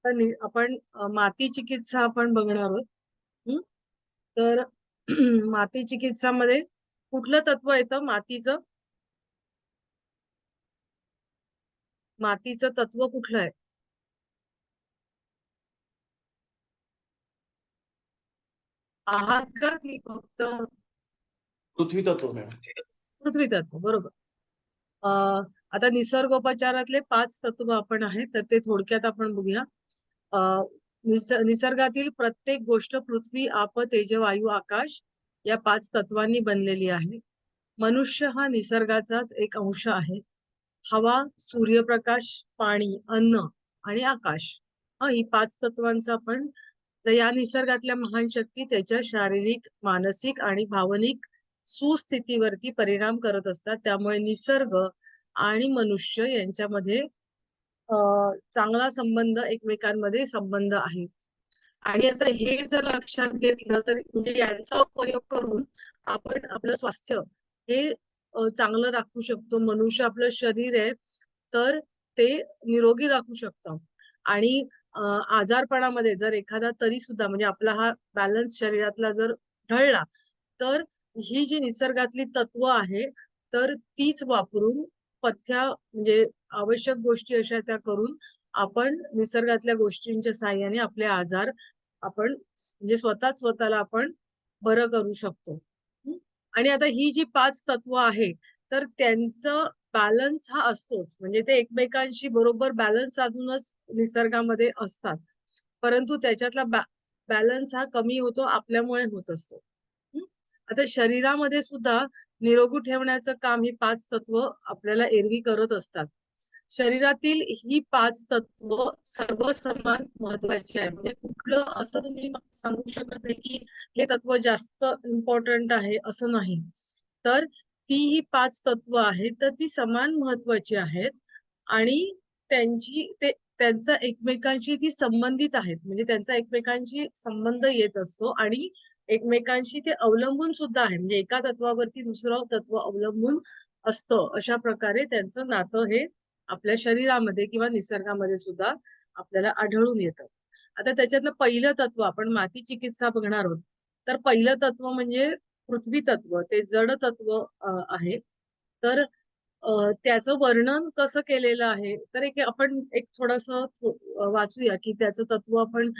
तर आपण माती चिकित्सा आपण बघणार आहोत. हं? तर माती चिकित्सामध्ये कुठलं तत्व येतं मातीचं? मातीचं तत्व कुठलं आहे? आहात का की फक्त पृथ्वी तत्व मॅडम. पृथ्वी तत्व? बरोबर. अं, आता निसर्गोपचारातले 5 तत्व आपण आहेत, तर ते थोडक्यात आपण बघूया. अं, निसर्गातील प्रत्येक गोष्ट पृथ्वी, आप, तेज, वायू, आकाश या 5 तत्वांनी बनलेली आहे. मनुष्य हा निसर्गाचाच एक अंश आहे. हवा, सूर्यप्रकाश, पाणी, अन्न आणि आकाश, ही 5 तत्वांचा आपण, तर या निसर्गातल्या महान शक्ती त्याच्या शारीरिक, मानसिक आणि भावनिक सुस्थितीवरती परिणाम करत असतात. त्यामुळे निसर्ग आणि मनुष्य यांच्यामध्ये चांगला संबंध, एकमेकांमध्ये संबंध आहे. आणि आता हे जर लक्षात घेतलं तर म्हणजे यांचा उपयोग करून आपण आपलं स्वास्थ्य हे चांगलं राखू शकतो. मनुष्य आपलं शरीर आहे तर ते निरोगी राखू शकतं. आणि आजारपणामध्ये जर एखादा तरी सुद्धा म्हणजे आपला हा बॅलन्स शरीरातला जर ढळला, तर ही जी निसर्गातली तत्व आहे तर तीच वापरून पथ्या म्हणजे आवश्यक गोष्टी अशा त्या करून आपण निसर्गातल्या गोष्टींच्या साहाय्याने आपले आजार आपण म्हणजे स्वतःच स्वतःला आपण बरं करू शकतो. हं? आणि आता ही जी 5 तत्व आहे, तर त्यांचं बॅलन्स हा असतोच. म्हणजे ते एकमेकांशी बरोबर बॅलन्स साधूनच निसर्गामध्ये असतात. परंतु त्याच्यातला बॅलन्स हा कमी होतो, आपल्यामुळे होत असतो. हं? आता शरीरामध्ये सुद्धा निरोगी ठेवण्याचं काम ही 5 तत्व आपल्याला एरवी करत असतात. शरीरातील ही 5 तत्व सर्व समान महत्वाची आहे. म्हणजे कुठलं असं तुम्ही सांगू शकत नाही की हे तत्व जास्त इम्पॉर्टंट आहे असं नाही. तर ती ही 5 तत्व आहेत तर ती समान महत्वाची आहेत आणि त्यांचा एकमेकांशी ती संबंधित आहेत. म्हणजे त्यांचा एकमेकांशी संबंध येत असतो आणि एकमेकांशी ते अवलंबून सुद्धा आहे. म्हणजे एका तत्वावरती दुसरं तत्व अवलंबून असतं. अशा प्रकारे त्यांचं नातं हे आपल्या शरीरामध्ये किंवा निसर्गामध्ये सुद्धा आपल्याला आढळून येतं. आता त्याच्यातलं पहिलं तत्व आपण माती चिकित्सा बघणार आहोत. तर पहिलं तत्व म्हणजे पृथ्वी तत्व, ते जड तत्व आहे. तर त्याचं वर्णन कसं केलेलं आहे, तर आपण एक थोडंसं वाचूया की त्याचं तत्व आपण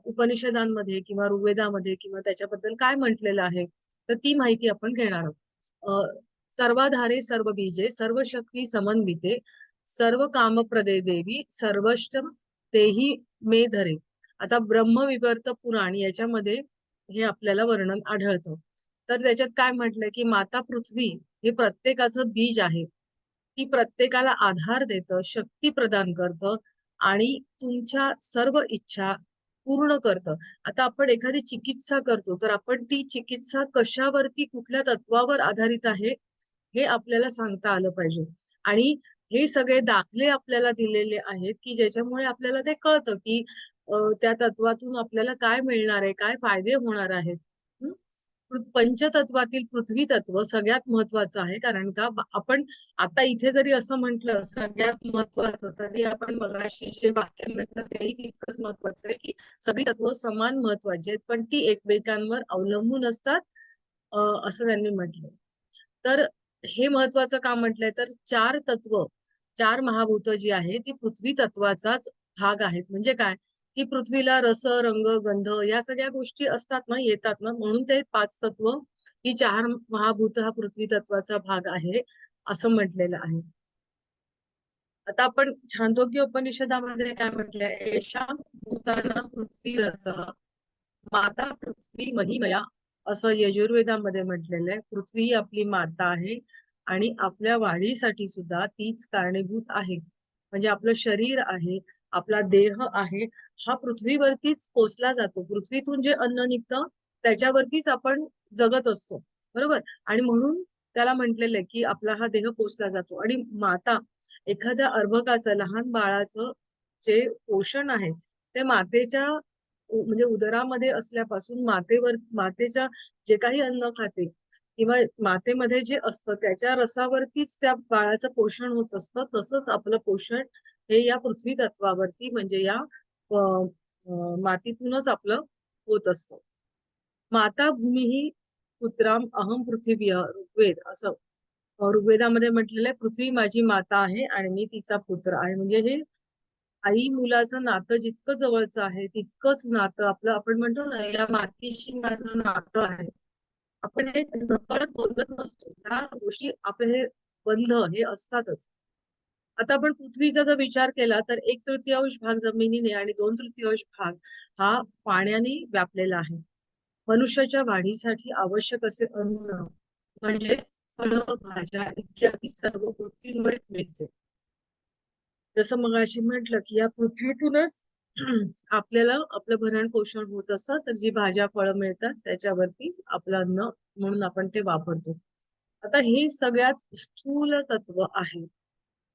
उपनिषदांमध्ये किंवा ऋग्वेदामध्ये किंवा त्याच्याबद्दल काय म्हटलेलं आहे, तर ती माहिती आपण घेणार आहोत. सर्वाधारे सर्व बीजे सर्व शक्ती समन्विते सर्व कामप्रदे देवी सर्वश्रम तेही मे धरे. आता ब्रह्मविवर्त पुराण याच्यामध्ये हे आपल्याला वर्णन आढळतं. तर त्याच्यात काय म्हटलंय की माता पृथ्वी हे प्रत्येकाचं बीज आहे. ती प्रत्येकाला आधार देतं, शक्ती प्रदान करतं आणि तुमच्या सर्व इच्छा पूर्ण करतं. आता आपण एखादी चिकित्सा करतो तर आपण ती चिकित्सा कशावरती, कुठल्या तत्वावर आधारित आहे हे आपल्याला सांगता आलं पाहिजे. आणि हे सगळे दाखले आपल्याला दिलेले आहेत की ज्याच्यामुळे आपल्याला ते कळतं की त्या तत्वातून आपल्याला काय मिळणार आहे, काय फायदे होणार आहेत. हं? पंचतत्वातील पृथ्वी तत्व सगळ्यात महत्वाचं आहे. कारण का आपण आता इथे जरी असं म्हटलं सगळ्यात महत्वाचं, तरी आपण मगाशी जे वाक्य म्हटलं तेही तितकंच महत्वाचं आहे की सगळी तत्व समान महत्वाची आहेत, पण ती एकमेकांवर अवलंबून असतात असं त्यांनी म्हटलं. तर हे महत्वाचं का म्हटलंय, तर 4 तत्व, 4 महाभूत जी आहे ती पृथ्वी तत्वाचाच भाग आहेत. म्हणजे काय की पृथ्वीला रस, रंग, गंध या सगळ्या गोष्टी असतात ना, येतात ना, म्हणून ते 5 तत्व ही 4 महाभूत हा पृथ्वी तत्वाचा भाग आहे असं म्हटलेलं आहे. आता आपण छांदोग्य उपनिषदामध्ये काय म्हटलंय, येषां भूतानां पृथ्वी रसः माता पृथ्वी महिमया असं यजुर्वेदामध्ये म्हटलेलं आहे. पृथ्वी ही आपली माता आहे आणि आपल्या वाढीसाठी सुद्धा तीच कारणीभूत आहे. म्हणजे आपलं शरीर आहे, आपला देह आहे, हा पृथ्वीवरतीच पोचला जातो. पृथ्वीतून जे अन्न निघतं त्याच्यावरतीच आपण जगत असतो, बरोबर. आणि म्हणून त्याला म्हटलेलं आहे की आपला हा देह पोचला जातो. आणि माता, एखाद्या अर्भकाचं, लहान बाळाचं जे पोषण आहे ते मातेच्या म्हणजे उदरामध्ये असल्यापासून मातेच्या जे काही अन्न खाते किंवा मातेमध्ये जे असतं त्याच्या रसावरतीच त्या बाळाचं पोषण होत असतं. तसंच आपलं पोषण हे या पृथ्वी तत्वावरती म्हणजे या मातीतूनच आपलं होत असतं. माता भूमी ही पुत्राम अहम पृथिवी ऋग्वेद असं ऋग्वेदामध्ये म्हटलेलं आहे, पृथ्वी माझी माता आहे आणि मी तिचा पुत्र आहे. म्हणजे हे आई मुलाचं नातं जितकं जवळचं आहे तितकंच नातं आपलं आपण म्हणतो ना, या मातीशी माझं नातं आहे. आपण हे नकळत बोलत नसतो, ह्या गोष्टी आपले हे बंध हे असतातच. आता आपण पृथ्वीचा जर विचार केला तर 1/3 भाग जमिनीने आणि 2/3 भाग हा पाण्याने व्यापलेला आहे. मनुष्याच्या वाढीसाठी आवश्यक असे अन्न म्हणजेच फळं, भाज्या इत्यादी सर्व पृथ्वीमुळेच मिळते. जसं मगाशी म्हटलं की या पृथ्वीतूनच आपल्याला आपलं भरण पोषण होत असतं, तर जी भाज्या फळं मिळतात त्याच्यावरतीच आपलं अन्न म्हणून आपण ते वापरतो. आता हे सगळ्यात स्थूल तत्व आहे.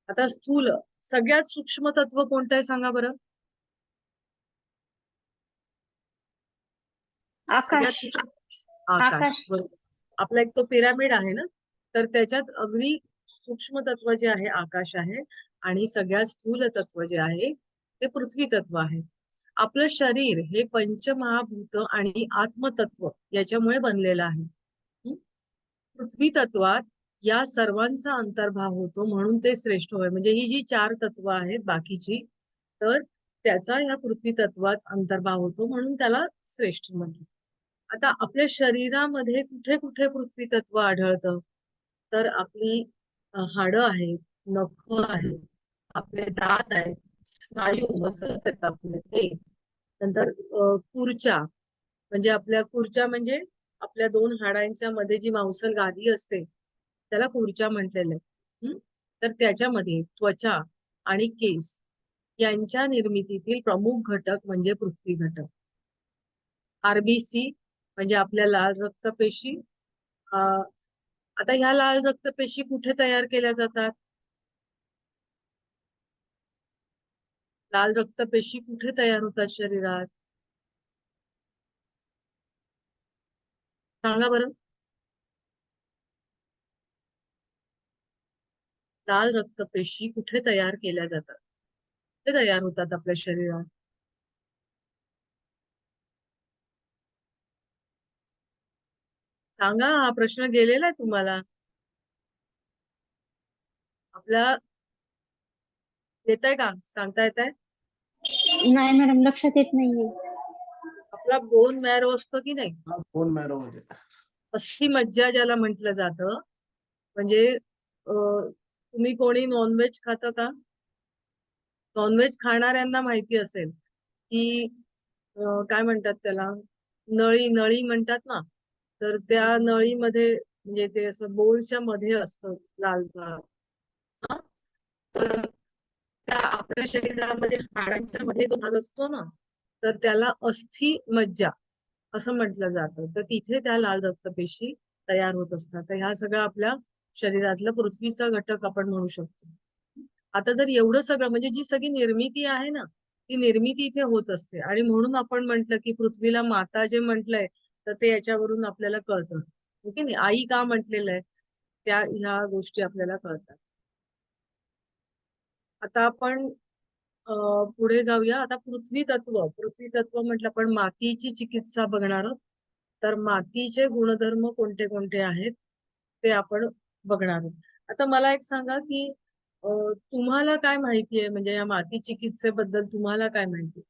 आता स्थूल सगळ्यात सूक्ष्म तत्व कोणतं आहे सांगा बरं? सगळ्यात आकाश. सूक्ष्म आकाश. आकाश. बरोबर. आपला एक तो पिरामिड आहे ना, तर त्याच्यात अगदी सूक्ष्म तत्व जे आहे आकाश आहे आणि सगळ्यात स्थूल तत्व जे आहे ते पृथ्वी तत्व आहे. आपलं शरीर हे पंचमहाभूत आणि आत्मतत्व याच्यामुळे बनलेलं आहे. हं? पृथ्वी तत्वात या सर्वांचा अंतर्भाव होतो म्हणून ते श्रेष्ठ होय. म्हणजे ही जी 4 तत्व आहेत बाकीची, तर त्याचा ह्या पृथ्वी तत्वात अंतर्भाव होतो म्हणून त्याला श्रेष्ठ म्हणतो. आता आपल्या शरीरामध्ये कुठे कुठे पृथ्वी तत्व आढळतं? तर आपली हाडं आहेत, नखं आहेत, आपले दात आहेत, स्नायू मसल्स आहेत आपले ते. नंतर कुर्च्या म्हणजे आपल्या कुर्च्या म्हणजे आपल्या 2 हाडांच्या मध्ये जी मांसल गादी असते त्याला कुर्च्या म्हटलेलं आहे. तर त्याच्यामध्ये त्वचा आणि केस यांच्या निर्मितीतील प्रमुख घटक म्हणजे पृथ्वी घटक. आरबीसी म्हणजे आपल्या लाल रक्तपेशी. आता ह्या लाल रक्तपेशी कुठे तयार केल्या जातात? लाल रक्तपेशी कुठे तयार होतात शरीरात? सांगा बरं. लाल रक्तपेशी कुठे तयार केल्या जातात? कुठे तयार होतात आपल्या शरीरात? सांगा, हा प्रश्न गेलेला आहे तुम्हाला. आपल्या येत आहे का? सांगता येत आहे? नाही मॅडम, लक्षात येत नाहीये. आपला बोन मॅरो असतो की नाही, बोन मॅरो मध्ये अस्थि मज्जा ज्याला म्हटलं जातं. म्हणजे तुम्ही कोणी नॉनव्हेज खातं का? नॉनव्हेज खाणाऱ्यांना माहिती असेल की काय म्हणतात त्याला, नळी नळी म्हणतात ना, तर त्या नळीमध्ये म्हणजे ते असं बोनच्या मध्ये असतं लाल भाग. हा? तर त्या आपल्या शरीरामध्ये हाडांच्या मध्ये तो भाग असतो ना, तर त्याला अस्थि मज्जा असं म्हटलं जातं. तर तिथे त्या लाल रक्तपेशी तयार होत असतात. तर ह्या सगळ्या आपल्या शरीरातलं पृथ्वीचा घटक आपण म्हणू शकतो. आता जर एवढं सगळं म्हणजे जी सगळी निर्मिती आहे ना, ती निर्मिती इथे होत असते आणि म्हणून आपण म्हंटल की पृथ्वीला माता जे म्हटलंय तर ते याच्यावरून आपल्याला कळतं. ओके नाही, आई का म्हटलेलं आहे त्या ह्या गोष्टी आपल्याला कळतात. आता आपण पुढे जाऊया. आता पृथ्वी तत्व म्हटलं आपण मातीची चिकित्सा बघणार आहोत. तर मातीचे गुणधर्म कोणते कोणते आहेत ते आपण बघणार आहोत. आता मला एक सांगा की तुम्हाला काय माहिती आहे, म्हणजे या माती चिकित्सेबद्दल तुम्हाला काय माहिती?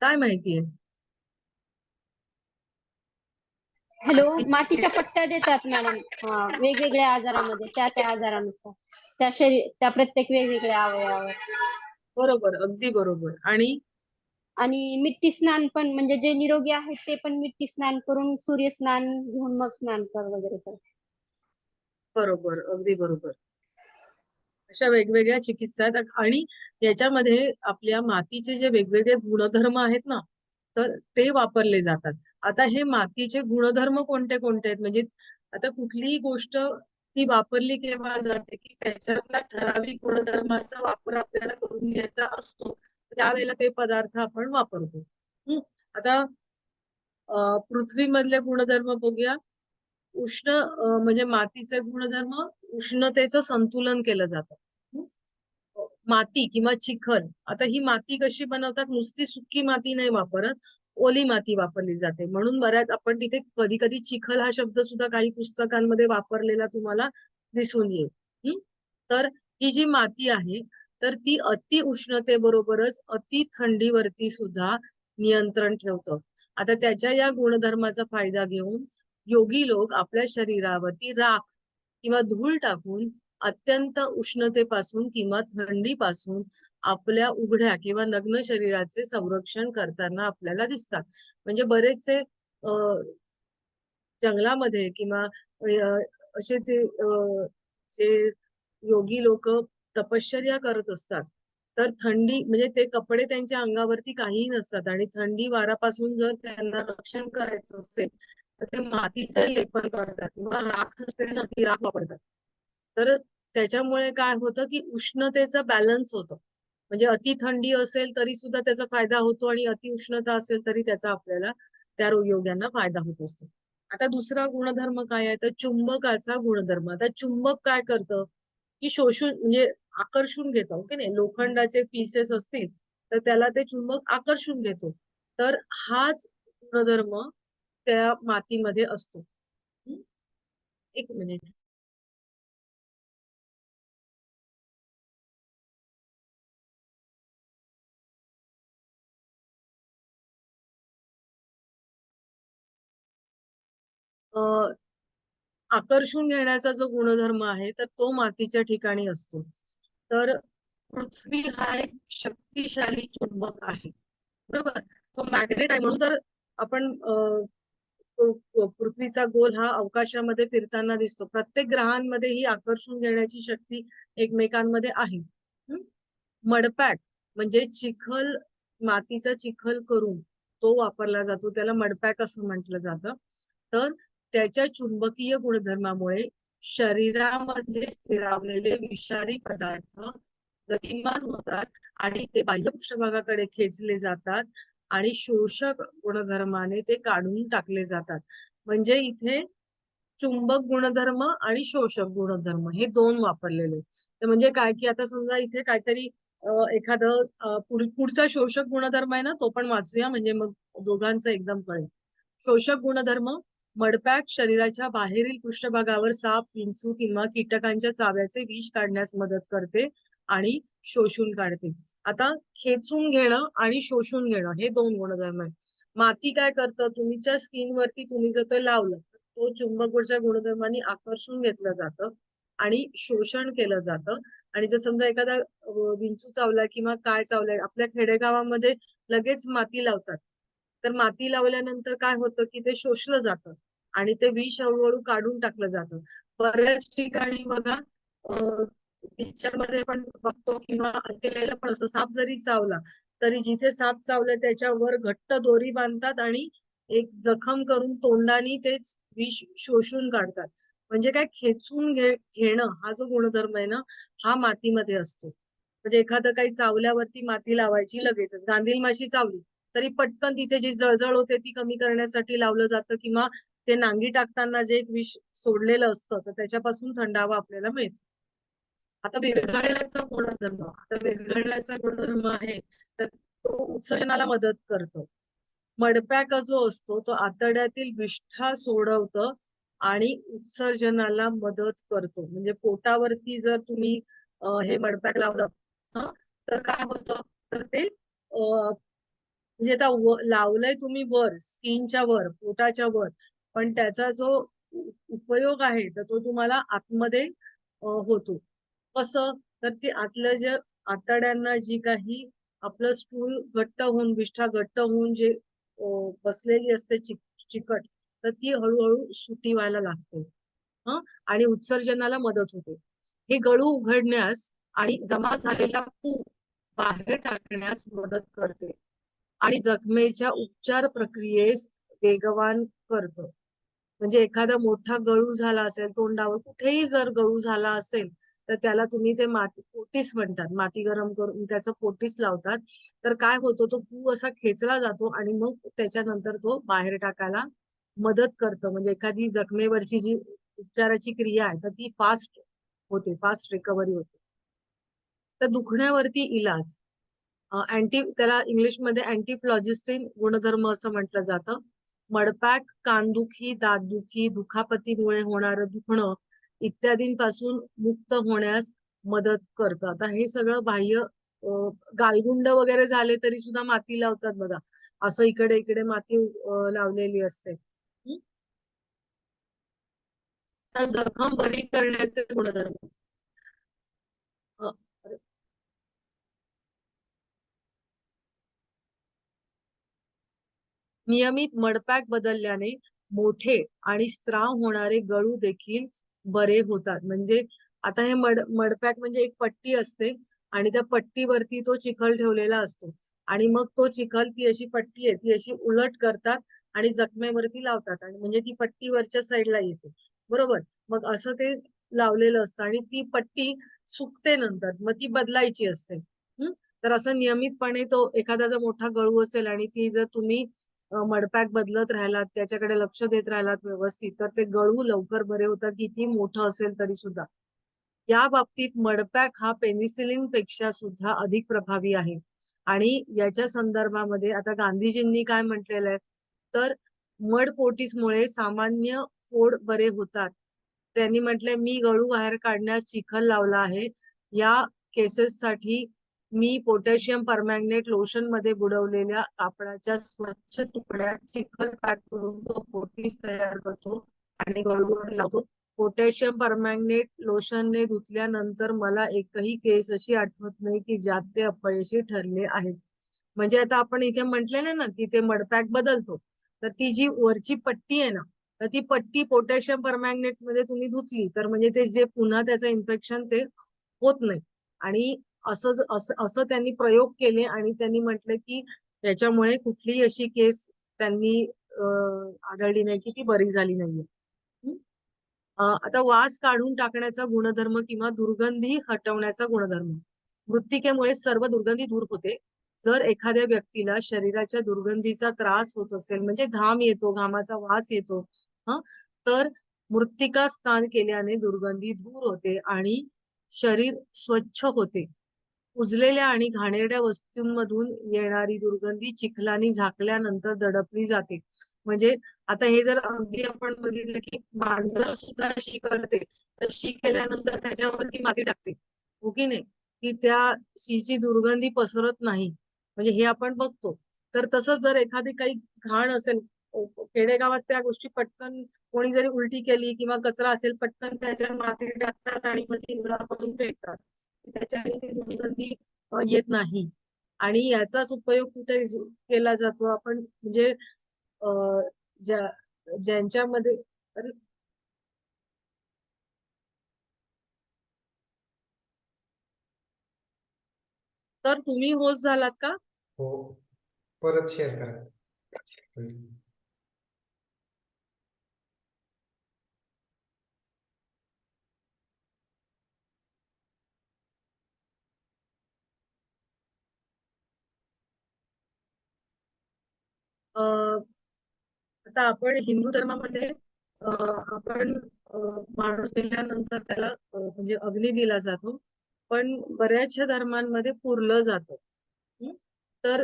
काय माहिती आहे? हॅलो, मातीच्या पट्ट्या देतात मॅडम. वेगवेगळ्या आजारामध्ये त्या आजारानुसार त्या प्रत्येक वेगवेगळ्या अवयवावर. बरोबर, अगदी बरोबर. आणि मिट्टी स्नान पण, म्हणजे जे निरोगी आहेत ते पण मिट्टी स्नान करून सूर्य स्नान घेऊन मग स्नान वगैरे कर. बरोबर, अगदी बरोबर. अशा वेगवेगळ्या चिकित्सा आहेत आणि याच्यामध्ये आपल्या मातीचे जे वेगवेगळे गुणधर्म आहेत ना, तर ते वापरले जातात. आता हे मातीचे गुणधर्म कोणते कोणते आहेत, म्हणजे आता कुठलीही गोष्ट ती वापरली केव्हा जाते की त्याच्यातला ठराविक गुणधर्माचा वापर आपल्याला करून घ्यायचा असतो, त्यावेळेला ते पदार्थ आपण वापरतो. आता पृथ्वीमधले गुणधर्म बघूया. म्हणजे मातीचे गुणधर्म उष्णतेचं संतुलन केलं जातं. माती किंवा चिखल. आता ही माती कशी बनवतात, नुसती सुकी माती नाही वापरत, ओली माती वापरली जाते. म्हणून बऱ्याच आपण तिथे कधी कधी चिखल हा शब्द सुद्धा काही पुस्तकांमध्ये वापरलेला तुम्हाला दिसून येईल. तर ही जी माती आहे तर ती अति उष्णतेबरोबरच अति थंडीवरती सुद्धा नियंत्रण ठेवतं. आता त्याच्या या गुणधर्माचा फायदा घेऊन योगी लोक आपल्या शरीरावरती राख किंवा धूळ टाकून अत्यंत उष्णतेपासून किंवा थंडीपासून आपल्या उघड्या किंवा नग्न शरीराचे संरक्षण करताना आपल्याला दिसतात. म्हणजे बरेचसे जंगलामध्ये किंवा असे ते जे योगी लोक तपश्चर्या करत असतात तर थंडी म्हणजे ते कपडे त्यांच्या अंगावरती काहीही नसतात आणि थंडी वारापासून जर त्यांना रक्षण करायचं असेल तर ते मातीचं लेपन करतात किंवा राख असते ना ती राख वापरतात. तर त्याच्यामुळे काय होतं की उष्णतेचा बॅलन्स होतो. म्हणजे अति थंडी असेल तरी सुद्धा त्याचा फायदा होतो आणि अति उष्णता असेल तरी त्याचा आपल्याला त्या योग्यांना फायदा होत असतो. आता दुसरा गुणधर्म काय आहे तर चुंबकाचा गुणधर्म. आता चुंबक काय करतं की शोषून म्हणजे आकर्षून घेतो. ओके नाही, लोखंडाचे पीसेस असतील तर त्याला ते चुंबक आकर्षून घेतो. तर हाच गुणधर्म त्या मातीमध्ये असतो. एक मिनिट. आकर्षून घेण्याचा जो गुणधर्म आहे तर तो मातीच्या ठिकाणी असतो. तर पृथ्वी हा एक शक्तिशाली चुंबक आहे, बरोबर. तो मॅग्नेट आहे म्हणून तर आपण पृथ्वीचा गोल हा अवकाशामध्ये फिरताना दिसतो. प्रत्येक ग्रहांमध्ये ही आकर्षून घेण्याची शक्ती एकमेकांमध्ये आहे. मडपॅक म्हणजे चिखल, मातीचा चिखल करून तो वापरला जातो, त्याला मडपॅक असं म्हटलं जातं. तर त्याच्या चुंबकीय गुणधर्मामुळे शरीरामध्ये स्थिरावलेले विषारी पदार्थ गतिमान होतात आणि ते बाह्य पृष्ठभागाकडे खेचले जातात आणि शोषक गुणधर्माने ते काढून टाकले जातात. म्हणजे इथे चुंबक गुणधर्म आणि शोषक गुणधर्म हे दोन वापरलेले. तर म्हणजे काय की आता समजा इथे काहीतरी एखादं पुढचा शोषक गुणधर्म आहे ना तो पण वाचूया म्हणजे मग दोघांचं एकदम कळेल. शोषक गुणधर्म मडपॅक शरीराच्या बाहेरील पृष्ठभागावर साप, विंचू किंवा कीटकांच्या चाव्याचे विष काढण्यास मदत करते आणि शोषून काढते. आता खेचून घेणं आणि शोषून घेणं हे दोन गुणधर्म आहेत. माती काय करतं, तुमच्या स्किनवरती तुम्ही जर ते लावलं तो चुंबकाच्या गुणधर्माने आकर्षून घेतलं जातं आणि शोषण केलं जातं. आणि जर समजा एखादा विंचू चावला किंवा काय चावलाय, आपल्या खेडेगावामध्ये लगेच माती लावतात. तर माती लावल्यानंतर काय होतं की ते शोषलं जातं आणि ते विष हळूहळू काढून टाकलं जातं. बऱ्याच ठिकाणी बघा पिक्चर मध्ये पण बघतो किंवा ऐकलेलं पण असं, साप जरी चावला तरी जिथे साप चावलं त्याच्यावर घट्ट दोरी बांधतात आणि एक जखम करून तोंडाने ते विष शोषून काढतात. म्हणजे काय खेचून घेणं हा जो गुणधर्म आहे ना हा मातीमध्ये असतो. म्हणजे एखादं काही चावल्यावरती माती लावायची लगेच. गांधील माशी चावली तरी पटकन तिथे जी जळजळ होते ती कमी करण्यासाठी लावलं जातं किंवा ते नांगी टाकताना जे एक विष सोडलेलं असतं तर त्याच्यापासून थंडावा आपल्याला मिळतो. आता विरघळण्याचा गुणधर्म, आता विरघळण्याचा गुणधर्म आहे तर तो उत्सर्जनाला मदत करतो. मडपॅक जो असतो तो आतड्यातील विष्ठा सोडवतं आणि उत्सर्जनाला मदत करतो. म्हणजे पोटावरती जर तुम्ही हे मडपॅक लावलं तर काय होतं तर ते म्हणजे आता लावलंय तुम्ही वर, स्किनच्या वर, पोटाच्या वर, पण त्याचा जो उपयोग आहे तर तो तुम्हाला आतमध्ये होतो. कसं तर ते आतल्या जे आतड्यांना जी काही आपलं स्टूल घट्ट होऊन, विष्ठा घट्ट होऊन जे बसलेली असते चिकट, तर ती हळूहळू सुटी व्हायला लागते. आणि उत्सर्जनाला मदत होते. हे गळू उघडण्यास आणि जमा झालेला पू बाहेर टाकण्यास मदत करते आणि जखमेच्या उपचार प्रक्रियेस वेगवान करतं. म्हणजे एखादा मोठा गळू झाला असेल तोंडावर, कुठेही जर गळू झाला असेल तर त्याला तुम्ही ते माती पोटीस म्हणतात, माती गरम करून त्याचं पोटीस लावतात. तर काय होतं तो पू असा खेचला जातो आणि मग त्याच्यानंतर तो बाहेर टाकायला मदत करतं. म्हणजे एखादी जखमेवरची जी उपचाराची क्रिया आहे तर ती फास्ट होते, फास्ट रिकव्हरी होते. तर दुखण्यावरती इलाज, त्याला इंग्लिशमध्ये अँटीफ्लॉजिस्टिन गुणधर्म असं म्हटलं जातं. मडपॅक, कानदुखी, दातदुखी, दुखापतीमुळे होणारं दुखणं इत्यादींपासून मुक्त होण्यास मदत करतं. आता हे सगळं बाह्य गालगुंड वगैरे झाले तरी सुद्धा माती लावतात बघा, असं इकडे इकडे माती लावलेली असते. तर जखम बरी करण्याचे गुणधर्म, अरे, नियमित मडपॅक बदलल्याने मोठे आणि स्त्राव होणारे गळू देखील बरे होतात. म्हणजे आता हे मडपॅक म्हणजे एक पट्टी असते आणि त्या पट्टीवरती तो चिखल ठेवलेला असतो आणि मग तो चिखल, ती अशी पट्टी आहे ती अशी उलट करतात आणि जखमेवरती लावतात आणि म्हणजे ती पट्टी वरच्या साईडला येते, बरोबर. मग असं ते लावलेलं असतं आणि ती पट्टी सुकते नंतर, मग ती बदलायची असते. तर असं नियमितपणे तो एखादा जर मोठा गळू असेल आणि ती जर तुम्ही मडपॅक बदलत राहिलात, त्याच्याकडे लक्ष देत राहिलात व्यवस्थित, तर ते गळू लवकर बरे होतात, किती मोठं असेल तरी सुद्धा. या बाबतीत मडपॅक हा पेनिसिलिन पेक्षा सुद्धा अधिक प्रभावी आहे. आणि याच्या संदर्भामध्ये आता गांधीजींनी काय म्हटलेलं आहे, तर मडपोटीसमुळे सामान्य फोड बरे होतात. त्यांनी म्हटलंय, मी गळू बाहेर काढण्यास चिखल लावला आहे. या केसेससाठी मी पोटॅशियम परमॅंगनेट लोशन मध्ये बुडवलेल्या कापडाच्या स्वच्छ तुकड्यात चिखल पॅक करून तो पोटीस तयार करतो आणि गळूवर लावतो. पोटॅशियम परमॅंगनेट लोशनने धुतल्यानंतर मला एकही केस अशी आठवत नाही की ज्यात ते अपयशी ठरले आहेत. म्हणजे आता आपण इथे म्हटलेलं ना की ते मडपॅक बदलतो, तर ती जी वरची पट्टी आहे ना, तर ती पट्टी पोटॅशियम परमॅंगनेट मध्ये तुम्ही धुतली तर म्हणजे ते जे पुन्हा त्याचं इन्फेक्शन ते होत नाही. आणि असं त्यांनी प्रयोग केले आणि त्यांनी म्हटलं की त्याच्यामुळे कुठलीही अशी केस त्यांनी आढळली नाही की ती बरी झाली नाहीये. आता वास काढून टाकण्याचा गुणधर्म किंवा दुर्गंधी हटवण्याचा गुणधर्म. मृत्तिकेमुळे सर्व दुर्गंधी दूर होते. जर एखाद्या व्यक्तीला शरीराच्या दुर्गंधीचा त्रास होत असेल, म्हणजे घाम येतो, घामाचा वास येतो, तर मृत्तिका स्नान केल्याने दुर्गंधी दूर होते आणि शरीर स्वच्छ होते. कुजलेल्या आणि घाणेरड्या वस्तूंमधून येणारी दुर्गंधी चिखलानी झाकल्यानंतर दडपली जाते. म्हणजे आता हे जर अगदी आपण बघितलं की मांजर सुद्धा शी करते, तर शी केल्यानंतर त्याच्यावरती माती टाकते, हो की नाही, की त्या शीची दुर्गंधी पसरत नाही. म्हणजे हे आपण बघतो. तर तसंच जर एखादी काही घाण असेल, खेडेगावात त्या गोष्टी पटकन कोणी जरी उलटी केली किंवा कचरा असेल, पटकन त्याच्यावर माती टाकतात आणि मग ती उडवाउडवी फेकतात. त्याच्याने ती दुर्गंधी येत नाही. आणि याचाच उपयोग कुठे केला जातो आपण, म्हणजे ज्या ज्यांच्यामध्ये, अरे, तर तुम्ही होस्ट झालात का? हो, परत शेअर करा. आता आपण हिंदू धर्मामध्ये आपण माणूस मेल्यानंतर त्याला म्हणजे अग्नी दिला जातो, पण बऱ्याचशा धर्मांमध्ये पुरलं जातं. तर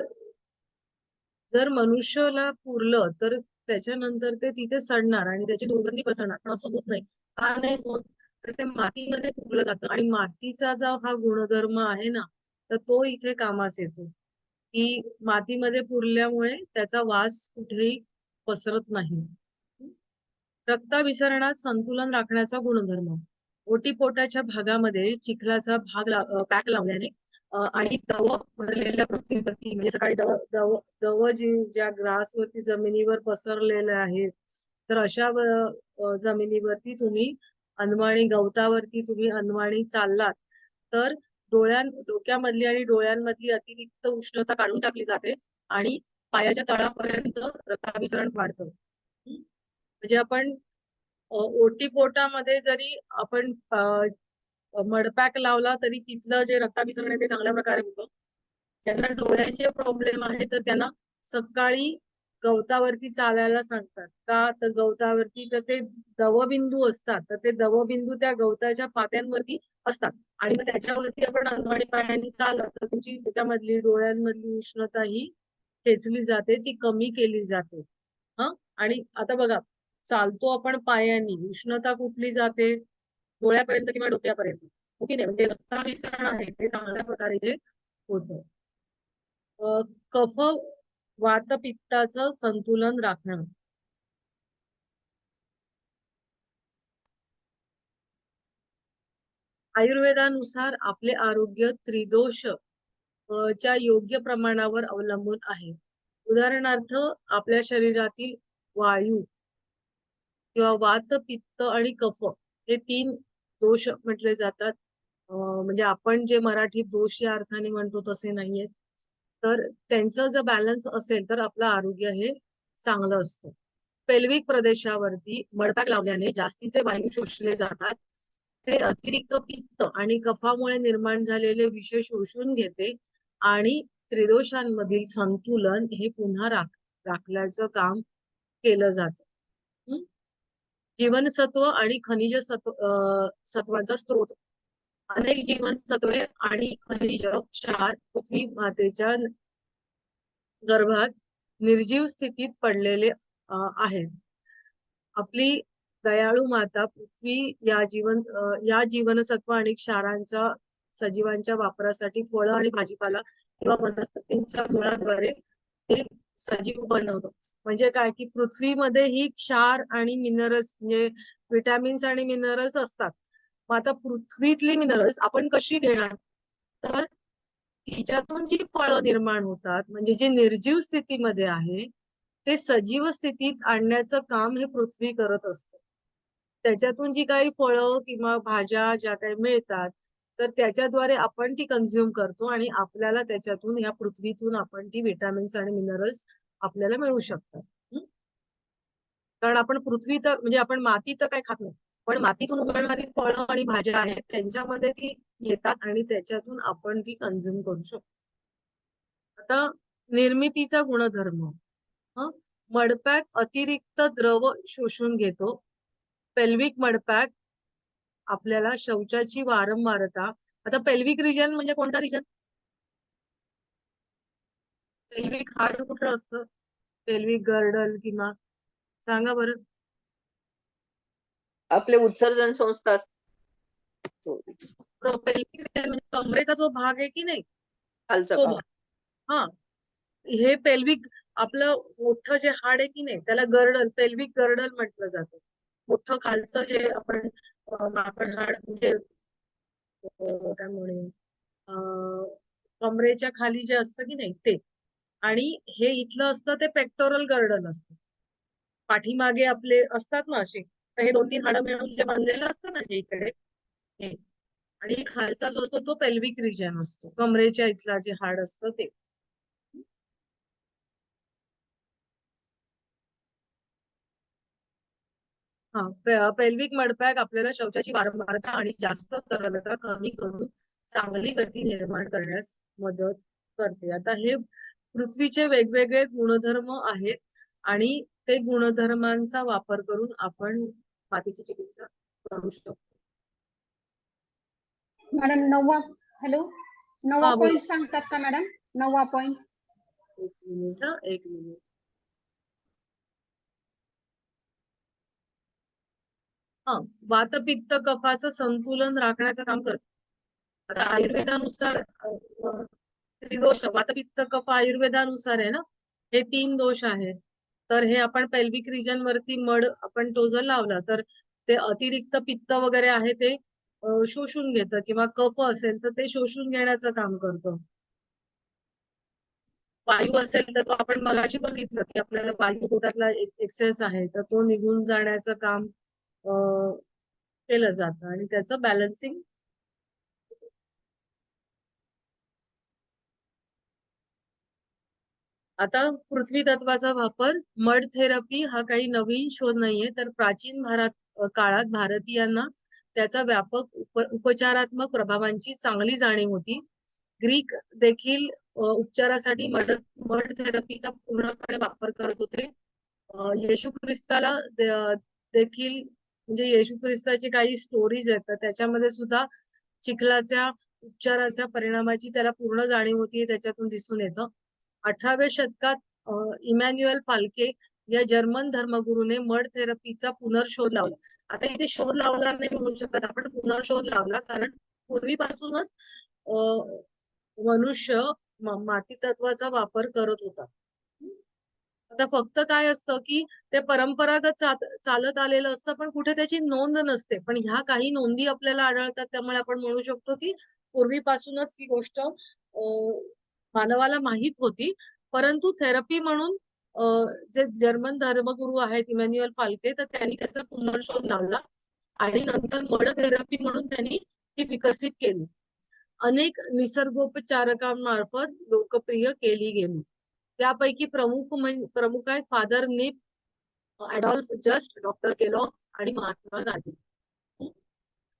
जर मनुष्याला पुरलं तर त्याच्यानंतर ते तिथे सडणार आणि त्याची दुर्गंधी पसरणार, पण असं होत नाही. का नाही होत? तर ते मातीमध्ये पुरलं जातं आणि मातीचा जो हा गुणधर्म आहे ना, तर तो इथे कामास येतो, की मातीमध्ये पुरल्यामुळे त्याचा वास कुठेही पसरत नाही. रक्ताभिसरणात संतुलन राखण्याचा गुणधर्म. ओटीपोटाच्या भागामध्ये चिखलाचा पॅक लावल्याने आणि दव भरलेल्या पृथ्वीवरती, म्हणजे सकाळी दव ज्या ग्रासवरती जमिनीवर पसरलेले आहे, तर अशा जमिनीवरती तुम्ही अनवाणी, गवतावरती तुम्ही अनवाणी चाललात तर डोक्यामधली आणि डोळ्यांमधली अतिरिक्त उष्णता काढून टाकली जाते आणि पायाच्या तळापर्यंत रक्ताभिसरण वाढतं. म्हणजे आपण ओटीपोटामध्ये जरी आपण मडपॅक लावला तरी तिथलं जे रक्ताभिसरण आहे ते चांगल्या प्रकारे होतं. ज्यांना डोळ्यांचे प्रॉब्लेम आहे तर त्यांना सकाळी गवतावरती चालायला सांगतात का, तर गवतावरती तर ते दवबिंदू असतात, तर ते दवबिंदू त्या गवताच्या पात्यांवरती असतात आणि मग त्याच्यावरती आपण अंगवाणी पायांनी चालत तर तुमची त्याच्यामधली डोळ्यांमधली उष्णता ही खेचली जाते, ती कमी केली जाते. हा, आणि आता बघा, चालतो आपण पायांनी, उष्णता कुठली जाते? डोळ्यापर्यंत किंवा डोक्यापर्यंत, हो की नाही? म्हणजे रक्ताभिसरण आहे ते चांगल्या प्रकारे इथे होतं. कफ वात पित्ताचं संतुलन राखणं. आयुर्वेदानुसार आपले आरोग्य त्रिदोष च्या योग्य प्रमाणावर अवलंबून आहे. उदाहरणार्थ, आपल्या शरीरातील वायू किंवा वात, पित्त आणि कफ हे 3 दोष म्हटले जातात. म्हणजे आपण जे मराठीत दोष या अर्थाने म्हणतो तसे नाहीयेत. तर त्यांचं जर बॅलन्स असेल तर आपलं आरोग्य हे चांगलं असतं. पेल्विक प्रदेशावरती मडताक लावल्याने जास्तीचे वायू शोषले जातात. ते अतिरिक्त पित्त आणि कफामुळे निर्माण झालेले विष शोषून घेते आणि त्रिदोषांमधील संतुलन हे पुन्हा राखल्याचं काम केलं जातं. जीवनसत्व आणि खनिज सत्वाचा स्रोत. अनेक जीवनसत्वे आणि खनिज क्षार पृथ्वी मातेच्या गर्भात निर्जीव स्थितीत पडलेले आहेत. आपली दयाळू माता पृथ्वी या जीवनसत्व आणि क्षारांच्या सजीवांच्या वापरासाठी फळं आणि भाजीपाला किंवा वनस्पतींच्या मुळाद्वारे ते सजीव बनवतो. म्हणजे काय, की पृथ्वीमध्ये ही क्षार आणि मिनरल्स म्हणजे विटॅमिन्स आणि मिनरल्स असतात. मग आता पृथ्वीतली मिनरल्स आपण कशी घेणार? तर तिच्यातून जी फळं निर्माण होतात, म्हणजे जे निर्जीव स्थितीमध्ये आहे ते सजीव स्थितीत आणण्याचं काम हे पृथ्वी करत असते. त्याच्यातून जी काही फळं किंवा भाज्या ज्या काही मिळतात तर त्याच्याद्वारे आपण ती कंझ्युम करतो आणि आपल्याला त्याच्यातून, ह्या पृथ्वीतून आपण ती विटॅमिन्स आणि मिनरल्स आपल्याला मिळू शकतात. कारण आपण पृथ्वी तर म्हणजे आपण माती तर काय खात नाही, पण मातीतून उगवणारी फळं आणि भाज्या आहेत त्यांच्यामध्ये ती येतात आणि त्याच्यातून आपण ती कंझ्युम करू शकतो. आता निर्मितीचा गुणधर्म. मडपॅक अतिरिक्त द्रव शोषून घेतो. पेल्विक मडपॅक आपल्याला शौचाची वारंवारता. आता पेल्विक रिजन म्हणजे कोणता रिजन? पेल्विक हाड कुठलं असतं? पेल्विक गर्डल किंवा सांगा बरं. आपले उत्सर्जन संस्था पेल्विक रिजन म्हणजे कमरेचा जो भाग आहे की नाही, खालचा तो भाग. भाग. हा, हे पेल्विक आपलं मोठं जे हाड आहे की नाही त्याला गर्डल, पेल्विक गर्डल म्हटलं जातं. मोठं खालचं जे आपण माकड हाड म्हणजे काय म्हणू, कमरेच्या खाली जे असतं की नाही ते. आणि हे इथलं असतं ते पेक्टोरल गर्डल असतं. पाठीमागे आपले असतात ना असे, तर हे 2-3 हाडं मिळून जे बांधलेलं असतं ना हे इकडे, हे. आणि खालचा जो असतो तो पेल्विक रिजन असतो, कमरेच्या इथला जे हाड असतं ते. पेल्विक मडपॅक आपल्याला शौचाची वारंवारता आणि जास्त तरलता कमी करून चांगली गती निर्माण करण्यास मदत करते. आता हे पृथ्वीचे वेगवेगळे गुणधर्म आहेत आणि ते गुणधर्मांचा वापर करून आपण मातीची चिकित्सा करू शकतो. मॅडम 9वा, हॅलो, 9वा हा, बोला. पॉइंट सांगतात का मॅडम? 9वा पॉइंट. एक मिनिट. वातपित्त कफाचं संतुलन राखण्याचं काम करतो. आता आयुर्वेदानुसार त्रिदोष, वातपित्त कफ आयुर्वेदानुसार आहे ना, हे 3 दोष आहेत. तर हे आपण पेल्विक रिजन वरती मड आपण तो जर लावला तर ते अतिरिक्त पित्त वगैरे आहे ते शोषून घेतं, किंवा कफ असेल तर ते शोषून घेण्याचं काम करतं. वायू असेल तर तो आपण मगाशी बघितलं की आपल्याला वायू पोटातला एक्सेस आहे तर तो निघून जाण्याचं काम केलं जातं आणि त्याचं बॅलन्सिंग. आता पृथ्वी तत्वाचा वापर. मड थेरपी हा काही नवीन शोध नाहीये, तर प्राचीन काळात भारतीयांना त्याचा व्यापक उपचारात्मक प्रभावांची चांगली जाणीव होती. ग्रीक देखील उपचारासाठी मड थेरपीचा पूर्णपणे वापर करत होते. येशू ख्रिस्ताला देखील म्हणजे येशू ख्रिस्ताची काही स्टोरीज आहेत तर त्याच्यामध्ये सुद्धा चिखलाच्या उपचाराच्या परिणामाची त्याला पूर्ण जाणीव होती त्याच्यातून दिसून येतं. 18व्या शतकात इमॅन्युएल फाल्के या जर्मन धर्मगुरूने मड थेरपीचा पुनर्शोध लावला. आता इथे शोध लावला नाही म्हणू शकत आपण, पुनर्शोध लावला कारण पूर्वीपासूनच मनुष्य माती तत्वाचा वापर करत होता. आता फक्त काय असतं की ते परंपरागत चालत आलेलं असतं पण कुठे त्याची नोंद नसते. पण ह्या काही नोंदी आपल्याला आढळतात त्यामुळे आपण म्हणू शकतो की पूर्वीपासूनच ही गोष्ट मानवाला माहीत होती. परंतु थेरपी म्हणून जे जर्मन धर्मगुरू आहेत इमॅन्युएल फाल्के तर त्यांनी त्याचा पुनर्शोध लावला आणि नंतर मड थेरपी म्हणून त्यांनी ती विकसित केली. अनेक निसर्गोपचारकांमार्फत लोकप्रिय केली गेली. त्यापैकी प्रमुख आहेत फादर निप, ॲडॉल्फ जस्ट, डॉक्टर केलॉग आणि महात्मा गांधी.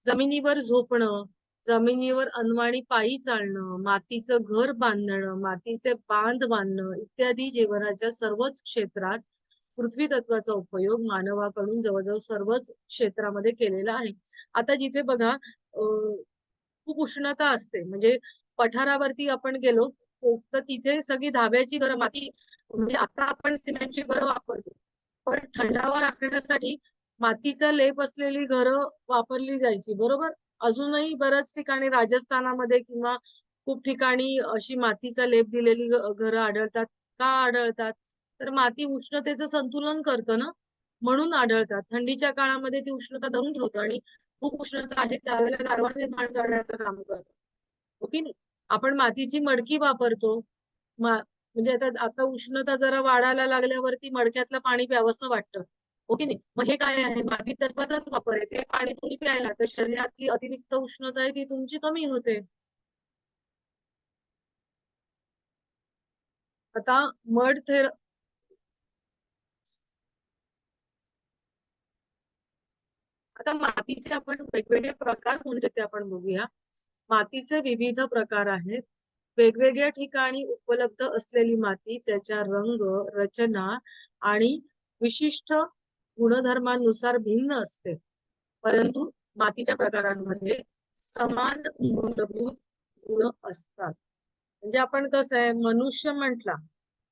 जमिनीवर झोपणं, जमिनीवर अनवाणी पायी चालणं, मातीचं घर बांधणं, मातीचे बांध बांधणं इत्यादी जीवनाच्या सर्वच क्षेत्रात पृथ्वी तत्वाचा उपयोग मानवाकडून जवळजवळ सर्वच क्षेत्रामध्ये केलेला आहे. आता जिथे बघा खूप उष्णता असते म्हणजे पठारावरती आपण गेलो तर तिथे सगळी धाब्याची घरं माती म्हणजे आता आपण सिमेंटची घरं वापरतो पण थंडावा राखण्यासाठी मातीचा लेप असलेली घरं वापरली जायची बरोबर. अजूनही बऱ्याच ठिकाणी राजस्थानामध्ये किंवा खूप ठिकाणी अशी मातीचा लेप दिलेली घरं आढळतात. का आढळतात तर माती उष्णतेचं संतुलन करतं ना म्हणून आढळतात. थंडीच्या काळामध्ये ती उष्णता धरून ठेवतं आणि खूप उष्णता आहे त्यावेळेला गारवा निर्माण करण्याचं काम करतं. ओके नाही. आपण मातीची मडकी वापरतो म्हणजे आता उष्णता जरा वाढायला लागल्यावरती मडक्यातलं पाणी प्यावंसं वाटतं. ओके नाही. मग हे काय आहे माती तत्वाचाच वापर आहे. ते पाणी तुम्ही प्यायला तर शरीरातली अतिरिक्त उष्णता आहे ती तुमची कमी होते. आता आता मातीचे आपण वेगवेगळे प्रकार कोणते ते आपण बघूया. मातीचे विविध प्रकार आहेत. वेगवेगळ्या ठिकाणी उपलब्ध असलेली माती त्याच्या रंग, रचना आणि विशिष्ट गुणधर्मानुसार भिन्न असते. परंतु मातीच्या प्रकारांमध्ये समान मूलभूत गुण असतात. म्हणजे आपण कसं आहे मनुष्य म्हटला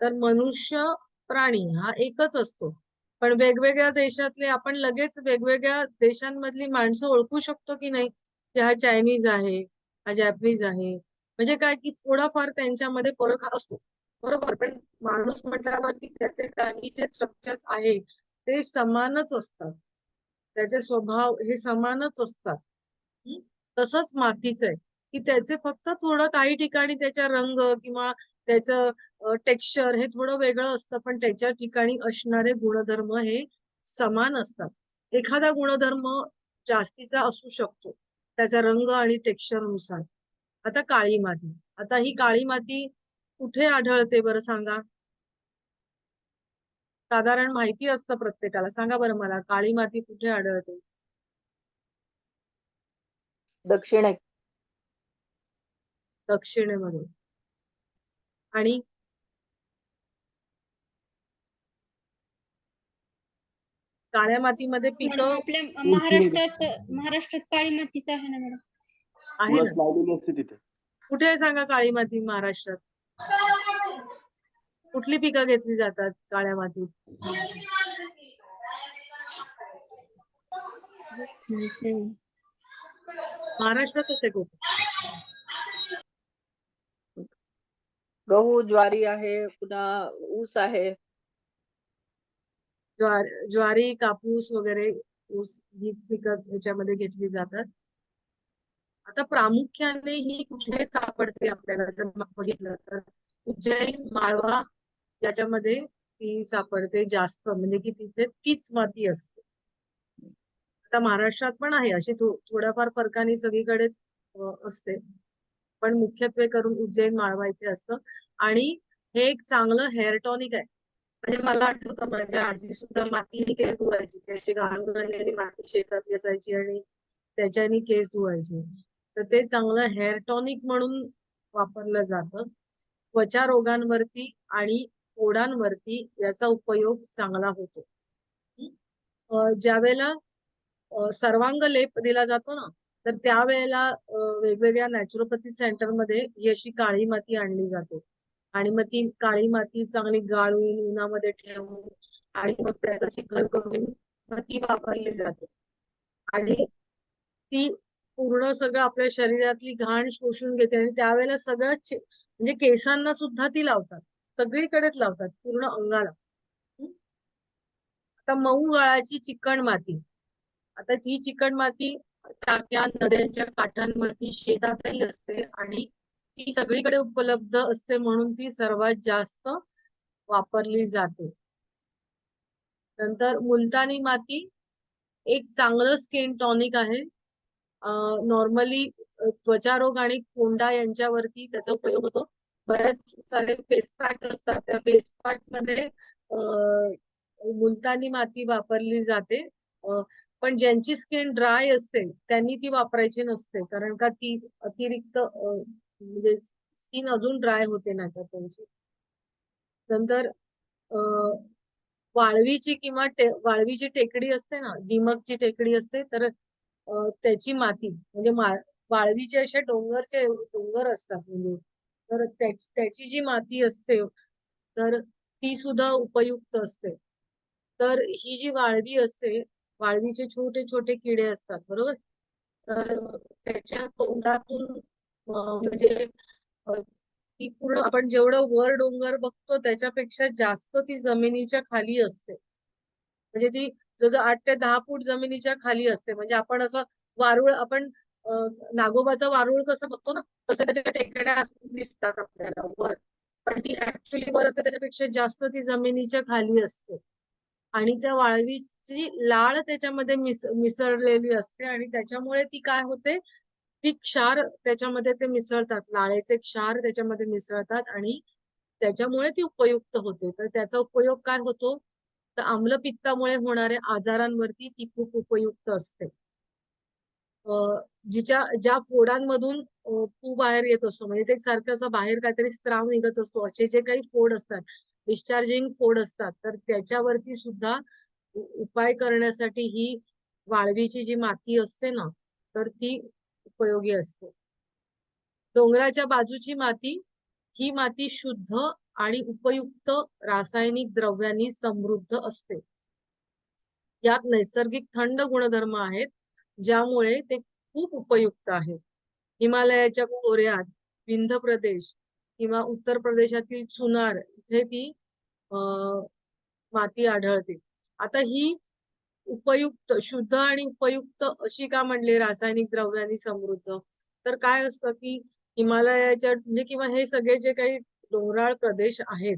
तर मनुष्य प्राणी हा एकच असतो. पण वेगवेगळ्या देशातले आपण लगेच वेगवेगळ्या देशांमधली माणसं ओळखू शकतो की नाही की हा चायनीज आहे, हा जॅपनीज आहे. म्हणजे काय की थोडाफार त्यांच्यामध्ये फरक असतो बरोबर. पण माणूस म्हटल्यावरती त्याचे काही जे स्ट्रक्चर्स आहे ते समानच असतात. त्याचे स्वभाव हे समानच असतात. तसंच मातीचं आहे की त्याचे फक्त थोडं काही ठिकाणी त्याचा रंग किंवा त्याचं टेक्स्चर हे थोडं वेगळं असतं पण त्याच्या ठिकाणी असणारे गुणधर्म हे समान असतात. एखादा गुणधर्म जास्तीचा असू शकतो त्याचा रंग आणि टेक्स्चर नुसार. आता काळी माती. आता ही काळी माती कुठे आढळते बरं सांगा. साधारण माहिती असतं प्रत्येकाला. सांगा बरं मला काळी माती कुठे आढळते. दक्षिणेमध्ये. आणि काळ्या मातीमध्ये मॅडम पिकं आपल्या महाराष्ट्रात काळी मातीच आहे ना मॅडम. आहे ना. लावलेली असते तिथे. कुठे आहे सांगा काळी माती महाराष्ट्रात. कुठली पिकं घेतली जातात काळ्या मातीत. महाराष्ट्रातच आहे कुठे. गहू, ज्वारी आहे, पुन्हा ऊस आहे. ज्वारी, कापूस वगैरे ऊस ही पिकं ह्याच्यामध्ये घेतली जातात. आता प्रामुख्याने ही कुठे सापडते आपल्याला जर बघितलं तर उज्जैन, माळवा याच्यामध्ये ती सापडते जास्त म्हणजे की तिथे तीच माती असते. आता महाराष्ट्रात पण आहे अशी थोड्याफार फरकाने सगळीकडेच असते पण मुख्यत्वे करून उज्जैन, माळवा इथे असतं. आणि हे एक चांगलं हेअर टॉनिक आहे. म्हणजे मला आठवतं माझ्या आजी सुद्धा मातीने केस धुवायची. त्याची घालून आणलेली माती शेतात असायची आणि त्याच्याने केस धुवायचे. तर ते चांगलं हेअर टॉनिक म्हणून वापरलं जातं. त्वचा रोगांवरती आणि फोडांवरती याचा उपयोग चांगला होतो. ज्या वेळेला सर्वांग लेप दिला जातो ना, तर त्यावेळेला वेगवेगळ्या नॅचरोपॅथी सेंटरमध्ये ही अशी काळी माती आणली जाते आणि मग ती काळी माती चांगली गाळून उन्हामध्ये ठेवून आणि मग त्याचा चिखल करून मग ती वापरली जाते आणि ती पूर्ण सगळं आपल्या शरीरातली घाण शोषून घेते आणि त्यावेळेला सगळं म्हणजे केसांना सुद्धा ती लावतात, सगळीकडेच लावतात पूर्ण अंगाला. आता मऊ गाळाची चिकण माती, आता ती चिकण माती टाक्या नद्यांच्या काठांवरती शेतातही असते आणि ती सगळीकडे उपलब्ध असते म्हणून ती सर्वात जास्त वापरली जाते. नंतर मुलतानी माती एक चांगलं स्किन टॉनिक आहे. नॉर्मली त्वचा रोग आणि कोंडा यांच्यावरती त्याचा उपयोग होतो. बरेच सारे फेस पॅक असतात, त्या फेस पॅक मध्ये मुलतानी माती वापरली जाते. पण ज्यांची स्किन ड्राय असते त्यांनी ती वापरायची नसते, कारण का ती अतिरिक्त म्हणजे स्किन अजून ड्राय होते ना त्यांची. नंतर वाळवीची किंवा वाळवीची टेकडी असते ना, दिमकची टेकडी असते, तर त्याची माती म्हणजे वाळवीचे असे डोंगर असतात म्हणजे, तर त्याची जी माती असते तर ती सुद्धा उपयुक्त असते. तर ही जी वाळवी असते, वाळवीचे छोटे छोटे किडे असतात बरोबर, तर त्याच्या तोंडातून म्हणजे ती पूर्ण आपण जेवढं वर डोंगर बघतो त्याच्यापेक्षा जास्त ती जमिनीच्या खाली असते. म्हणजे ती जवळजवळ 8 ते 10 फूट जमिनीच्या खाली असते. म्हणजे आपण असं वारुळ, आपण नागोबाचं वारुळ कसं बघतो ना, तसं त्याच्या टेकड्या दिसतात आपल्याला वर, पण ती ऍक्च्युली वर असते त्याच्यापेक्षा जास्त ती जमिनीच्या खाली असते. आणि त्या वाळवीची लाळ त्याच्यामध्ये मिसळलेली असते आणि त्याच्यामुळे ती काय होते, ती क्षार त्याच्यामध्ये ते मिसळतात, लाळेचे क्षार त्याच्यामध्ये मिसळतात आणि त्याच्यामुळे ती उपयुक्त होते. तर त्याचा उपयोग काय होतो, तर आम्लपित्तामुळे होणाऱ्या आजारांवरती ती खूप उपयुक्त असते. ज्या फोडांमधून पू बाहेर येत असतो, म्हणजे ते सारखं असं बाहेर काहीतरी स्त्राव निघत असतो, असे जे काही फोड असतात, डिस्चार्जिंग फोड असतात, तर त्याच्यावरती सुद्धा उपाय करण्यासाठी ही वाळवीची जी माती असते ना, तर ती उपयोगी असते. डोंगराच्या बाजूची माती, ही माती शुद्ध आणि उपयुक्त रासायनिक द्रव्यांनी समृद्ध असते. यात नैसर्गिक थंड गुणधर्म आहेत, ज्यामुळे ते खूप उपयुक्त आहे. हिमालयाच्या खोऱ्यात, विंध्य प्रदेश किंवा उत्तर प्रदेशातील चुनार इथे ती माती आढळते. आता ही उपयुक्त, शुद्ध आणि उपयुक्त अशी का म्हणले रासायनिक द्रव्यांनी समृद्ध, तर काय असतं की हिमालयाच्या म्हणजे किंवा हे सगळे जे काही डोंगराळ प्रदेश आहेत,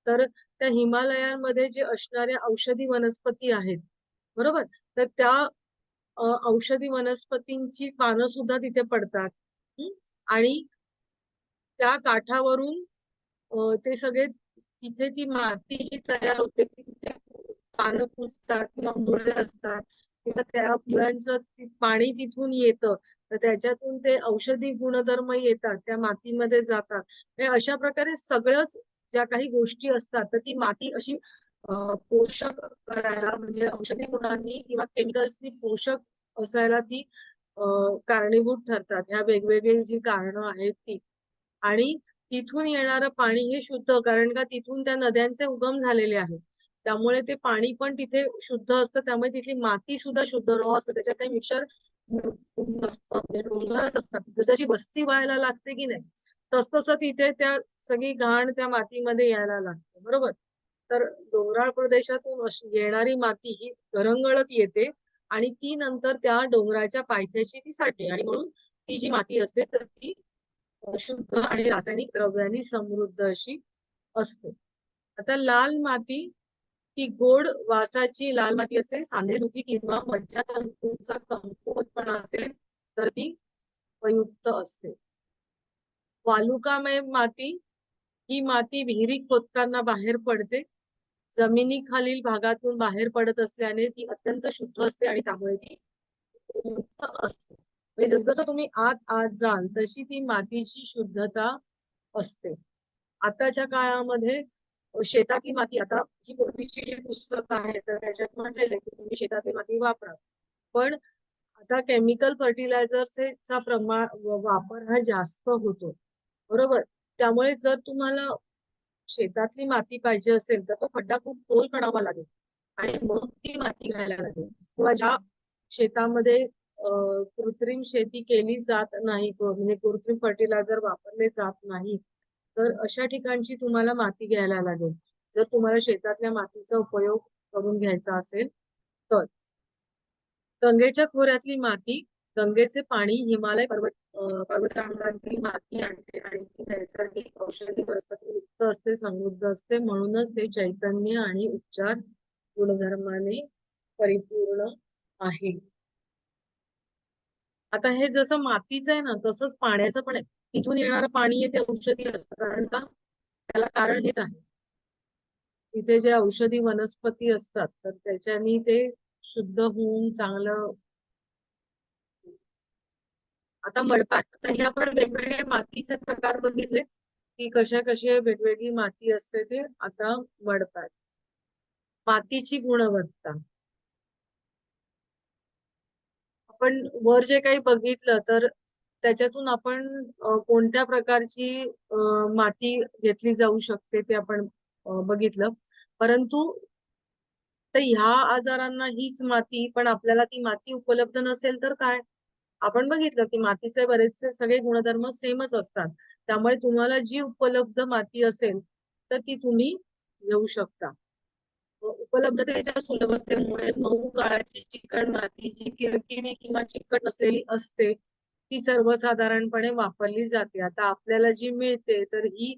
तर त्या हिमालयांमध्ये जे असणाऱ्या औषधी वनस्पती आहेत बरोबर, तर त्या औषधी वनस्पतींची पानं सुद्धा तिथे पडतात. आणि त्या काठावरून ते सगळे तिथे ती माती जी तयार होते ती तिथे पानं कुजतात किंवा मुळे असतात किंवा त्या मुळांचं पाणी तिथून येतं, तर त्याच्यातून ते औषधी गुणधर्म येतात, त्या मातीमध्ये जातात. अशा प्रकारे सगळंच ज्या काही गोष्टी असतात, तर ती माती अशी पोषक करायला म्हणजे औषधी गुणांनी किंवा केमिकल्सनी पोषक असायला ती कारणीभूत ठरतात. ह्या वेगवेगळी जी कारणं आहेत ती. आणि तिथून येणारं पाणी हे शुद्ध, कारण का तिथून त्या नद्यांचे उगम झालेले आहेत, त्यामुळे ते पाणी पण तिथे शुद्ध असतं, त्यामुळे तिथली माती सुद्धा शुद्ध रॉ असतं, त्याच्यात काही मिक्सर डोंगरात असतात. जशी वस्ती व्हायला लागते की नाही, तसतसं तिथे त्या सगळी घाण त्या मातीमध्ये यायला लागते बरोबर. तर डोंगराळ प्रदेशातून येणारी माती ही घरंगळत येते आणि ती नंतर त्या डोंगराच्या पायथ्याशी ती साठते आणि म्हणून ती जी माती असते तर ती शुद्ध आणि रासायनिक द्रव्यांनी समृद्ध अशी असते. आता लाल माती, ती गोड वासाची लाल माती असते. सांधेदुखी किंवा मज्जातंतूंचा कमकुवतपणा असेल तर ती उपयुक्त असते. वालुकामय माती, ही माती विहिरी खोदताना बाहेर पडते. जमिनीखालील भागातून बाहेर पडत असल्याने ती अत्यंत शुद्ध असते आणि त्यामुळे ती उपयुक्त असते. म्हणजे जसं तुम्ही आत जाल तशी ती मातीची शुद्धता असते. आताच्या काळामध्ये शेताची माती, आता ही पूर्वीची जी पुस्तकं आहेत तर त्याच्यात म्हटलेलं आहे की तुम्ही शेतातली माती वापरा, पण आता केमिकल फर्टिलायझर्सचा वापर हा जास्त होतो, बरोबर. त्यामुळे जर तुम्हाला शेतातली माती पाहिजे असेल तर तो खड्डा खूप खोल खणावा लागेल आणि मग ती माती घ्यायला लागेल. किंवा ज्या शेतामध्ये कृत्रिम शेती केली जात नाही, म्हणजे कृत्रिम फर्टिलायझर वापरले जात नाही, तर अशा ठिकाणची तुम्हाला माती घ्यायला लागेल जर तुम्हाला शेतातल्या मातीचा उपयोग करून घ्यायचा असेल तर. गंगेच्या खोऱ्यातली माती, गंगेचे पाणी हिमालय पर्वतरांगांतील माती आणते आणि ती नैसर्गिक औषधी वनस्पती युक्त असते, समृद्ध असते, म्हणूनच ते चैतन्य आणि उपचार गुणधर्माने परिपूर्ण आहे. आता हे जसं मातीचं आहे ना तसंच पाण्याचं पण आहे. तिथून येणारं पाणी हे ते औषधी असतं, कारण का त्याला कारण हेच आहे. तिथे जे औषधी वनस्पती असतात तर त्याच्यानी ते शुद्ध होऊन चांगलं. आता मडपात, आता हे आपण वेगवेगळे मातीचे प्रकार बघितले की कशा वेगवेगळी माती असते ते. आता मडपात मातीची गुणवत्ता आपण वर जे काही बघितलं तर त्याच्यातून आपण कोणत्या प्रकारची माती घेतली जाऊ शकते ते आपण बघितलं. परंतु तर ह्या आजारांना हीच माती, पण आपल्याला ती माती उपलब्ध नसेल तर काय? आपण बघितलं की मातीचे बरेचसे सगळे गुणधर्म सेमच असतात, त्यामुळे तुम्हाला जी उपलब्ध माती असेल तर ती तुम्ही घेऊ शकता. उपलब्धतेच्या सुलभतेमुळे मऊ काळाची चिकण माती जी किरकिरी किंवा चिकट असलेली असते ती सर्वसाधारणपणे वापरली जाते. आता आपल्याला जी मिळते तर ही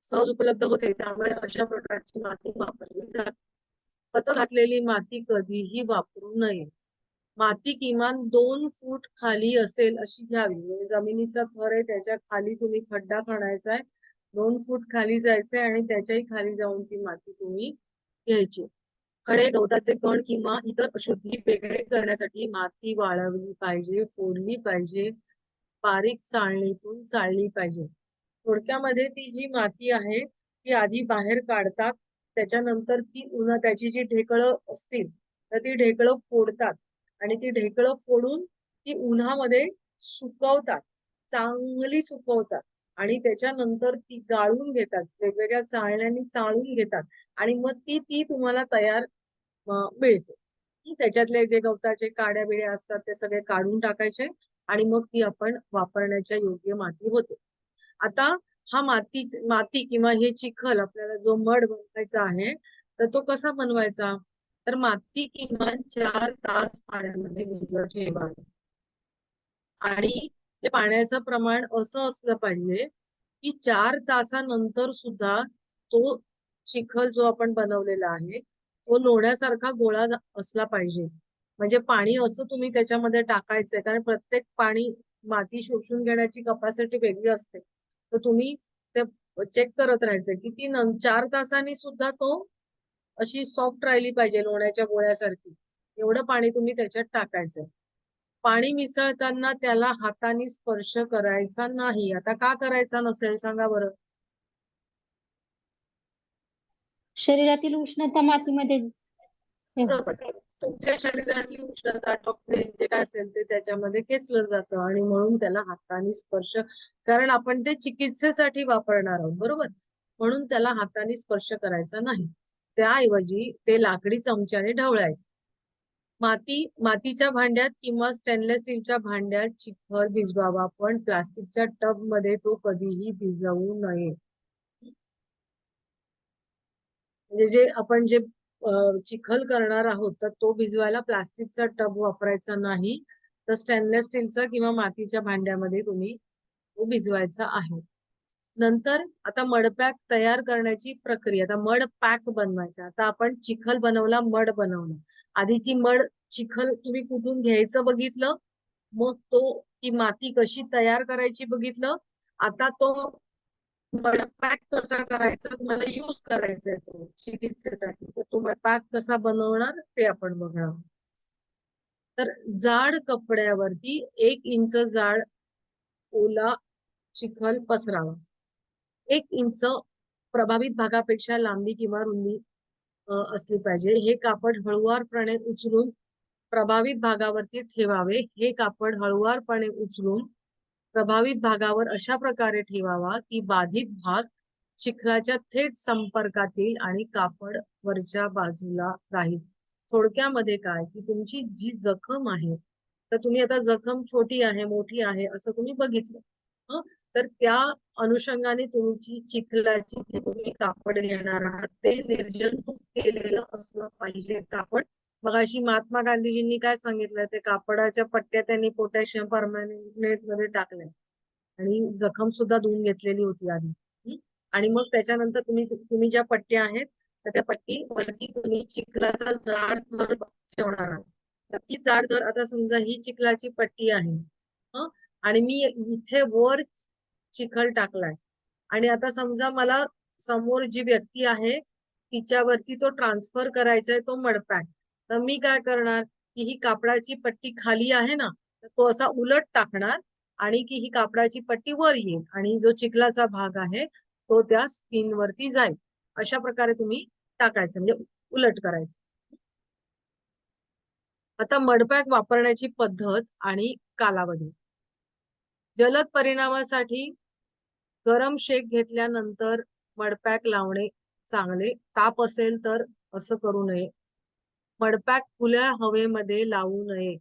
सहज उपलब्ध होते, त्यामुळे अशा प्रकारची माती वापरली जाते. खत घातलेली माती कधीही वापरू नये. माती किमान 2 फूट खाली असेल अशी घ्यावी, म्हणजे जमिनीचा थर आहे त्याच्या खाली तुम्ही खड्डा खणायचा आहे, 2 फूट खाली जायचंय आणि त्याच्याही खाली जाऊन ती माती तुम्ही घ्यायची. खडे, गवताचे कण किंवा इतर अशुद्धी वेगळे करण्यासाठी माती वाळवली पाहिजे, फोडली पाहिजे, बारीक चाळणीतून चाळली पाहिजे. थोडक्यामध्ये ती जी माती आहे ती आधी बाहेर काढतात, त्याच्यानंतर ती त्याची जी ढेकळं असतील तर ती ढेकळं फोडतात आणि ती ढेकळं फोडून ती उन्हामध्ये सुकवतात, चांगली सुकवतात आणि त्याच्यानंतर ती गाळून घेतात, वेगवेगळ्या चाळण्यांनी चाळून घेतात आणि मग ती तुम्हाला तयार मिळते. त्याच्यातले जे गवताचे काड्या बिड्या असतात ते सगळे काढून टाकायचे आणि मग ती आपण वापरण्याच्या योग्य माती होते. आता हा माती किंवा हे चिखल आपल्याला जो मड बनवायचा आहे तर तो कसा बनवायचा? तर माती किमान 4 तास पाण्यामध्ये भिजत ठेवावी आणि ते पाण्याचं प्रमाण असं असलं पाहिजे की 4 तासानंतर सुद्धा तो चिखल जो आपण बनवलेला आहे तो लोण्यासारखा गोळा असला पाहिजे. म्हणजे पाणी असं तुम्ही त्याच्यामध्ये टाकायचंय, कारण प्रत्येक पाणी माती शोषून घेण्याची कपॅसिटी वेगळी असते, तर तुम्ही ते चेक करत राहायचं की ती 4 तासांनी सुद्धा तो अशी सॉफ्ट राहिली पाहिजे लोण्याच्या गोळ्यासारखी. एवढं पाणी तुम्ही त्याच्यात टाकायचंय. पाणी मिसळताना त्याला हाताने स्पर्श करायचा नाही. आता का करायचा नसेल सांगा बरं? शरीरातील उष्णता मातीमध्ये बरोबर. तुमच्या शरीरातली उष्णता, टॉक्सिन जे काय असेल ते त्याच्यामध्ये खेचलं जातं आणि म्हणून त्याला हाताने स्पर्श, कारण आपण ते चिकित्सेसाठी वापरणार आहोत, बरोबर. म्हणून त्याला हाताने स्पर्श करायचा नाही. त्याऐवजी ते लाकडी चमच्याने ढवळायचं. मातीच्या भांड्यात किंवा स्टेनलेस स्टीलच्या भांड्यात चिखल भिजवावा, पण प्लास्टिकच्या टब मध्ये तो कधीही भिजवू नये. म्हणजे जे चिखल करणार आहोत तर तो भिजवायला प्लास्टिकचा टब वापरायचा नाही, तर स्टेनलेस स्टीलचा किंवा मातीच्या भांड्यामध्ये तुम्ही तो भिजवायचा आहे. नंतर आता मडपॅक तयार करण्याची प्रक्रिया. आता मड पॅक बनवायचा. आता आपण चिखल बनवला, मड बनवला. आधी ती चिखल तुम्ही कुठून घ्यायचं बघितलं, मग ती माती कशी तयार करायची बघितलं. आता तो मड पॅक कसा करायचा, तुम्हाला यूज करायचा आहे तो चिकित्सेसाठी, तर तो मड पॅक कसा बनवणार ते आपण बघणार. तर जाड कपड्यावरती 1 इंच जाड ओला चिखल पसरावा. 1 इंच प्रभावित भागापेक्षा लांबी किंवा रुंदी असली पाहिजे. हे कापड हळुवारपणे उचलून प्रभावित भागावरती ठेवावे. हे कापड हळुवारपणे उचलून प्रभावित भागावर अशा प्रकारे ठेवावा की बाधित भाग चिखलाच्या थेट संपर्कात येईल आणि कापड वरच्या बाजूला राहील. थोडक्यामध्ये काय की तुमची जी जखम आहे, तर तुम्ही आता जखम छोटी आहे मोठी आहे असं तुम्ही बघितलं. हं? तर त्या अनुषंगाने तुमची चिखलाची जे तुम्ही कापड घेणार आहात ते निर्जंतुक केलेलं असलं पाहिजे कापड. मग अशी महात्मा गांधीजींनी काय सांगितलं, ते कापडाच्या पट्ट्या त्यांनी पोटॅशियम परमॅनेट मध्ये टाकल्या आणि जखम सुद्धा धुवून घेतलेली होती आधी. हं? आणि मग त्याच्यानंतर तुम्ही ज्या पट्ट्या आहेत तर त्या पट्टी वरती तुम्ही चिखलाचा जाड थर ठेवणार आहात. तर ती जाड थर, आता समजा ही चिखलाची पट्टी आहे, हं? आणि मी इथे वर चिखल टाकलाय आणि आता समजा मला समोर जी व्यक्ती आहे तिच्यावरती तो ट्रान्सफर करायचा आहे तो मडपॅक. तर मी काय करणार की ही कापडाची पट्टी खाली आहे ना, तर तो असा उलट टाकणार आणि की ही कापडाची पट्टी वर येईल आणि जो चिखलाचा भाग आहे तो त्या स्किन वरती जाईल. अशा प्रकारे तुम्ही टाकायचं, म्हणजे उलट करायचं. आता मडपॅक वापरण्याची पद्धत आणि कालावधी. जलद परिणामासाठी गरम शेक घेतल्यानंतर मडपॅक लावणे चांगले. ताप असेल तर असं करू नये. मडपॅक खुल्या हवेमध्ये लावू नये.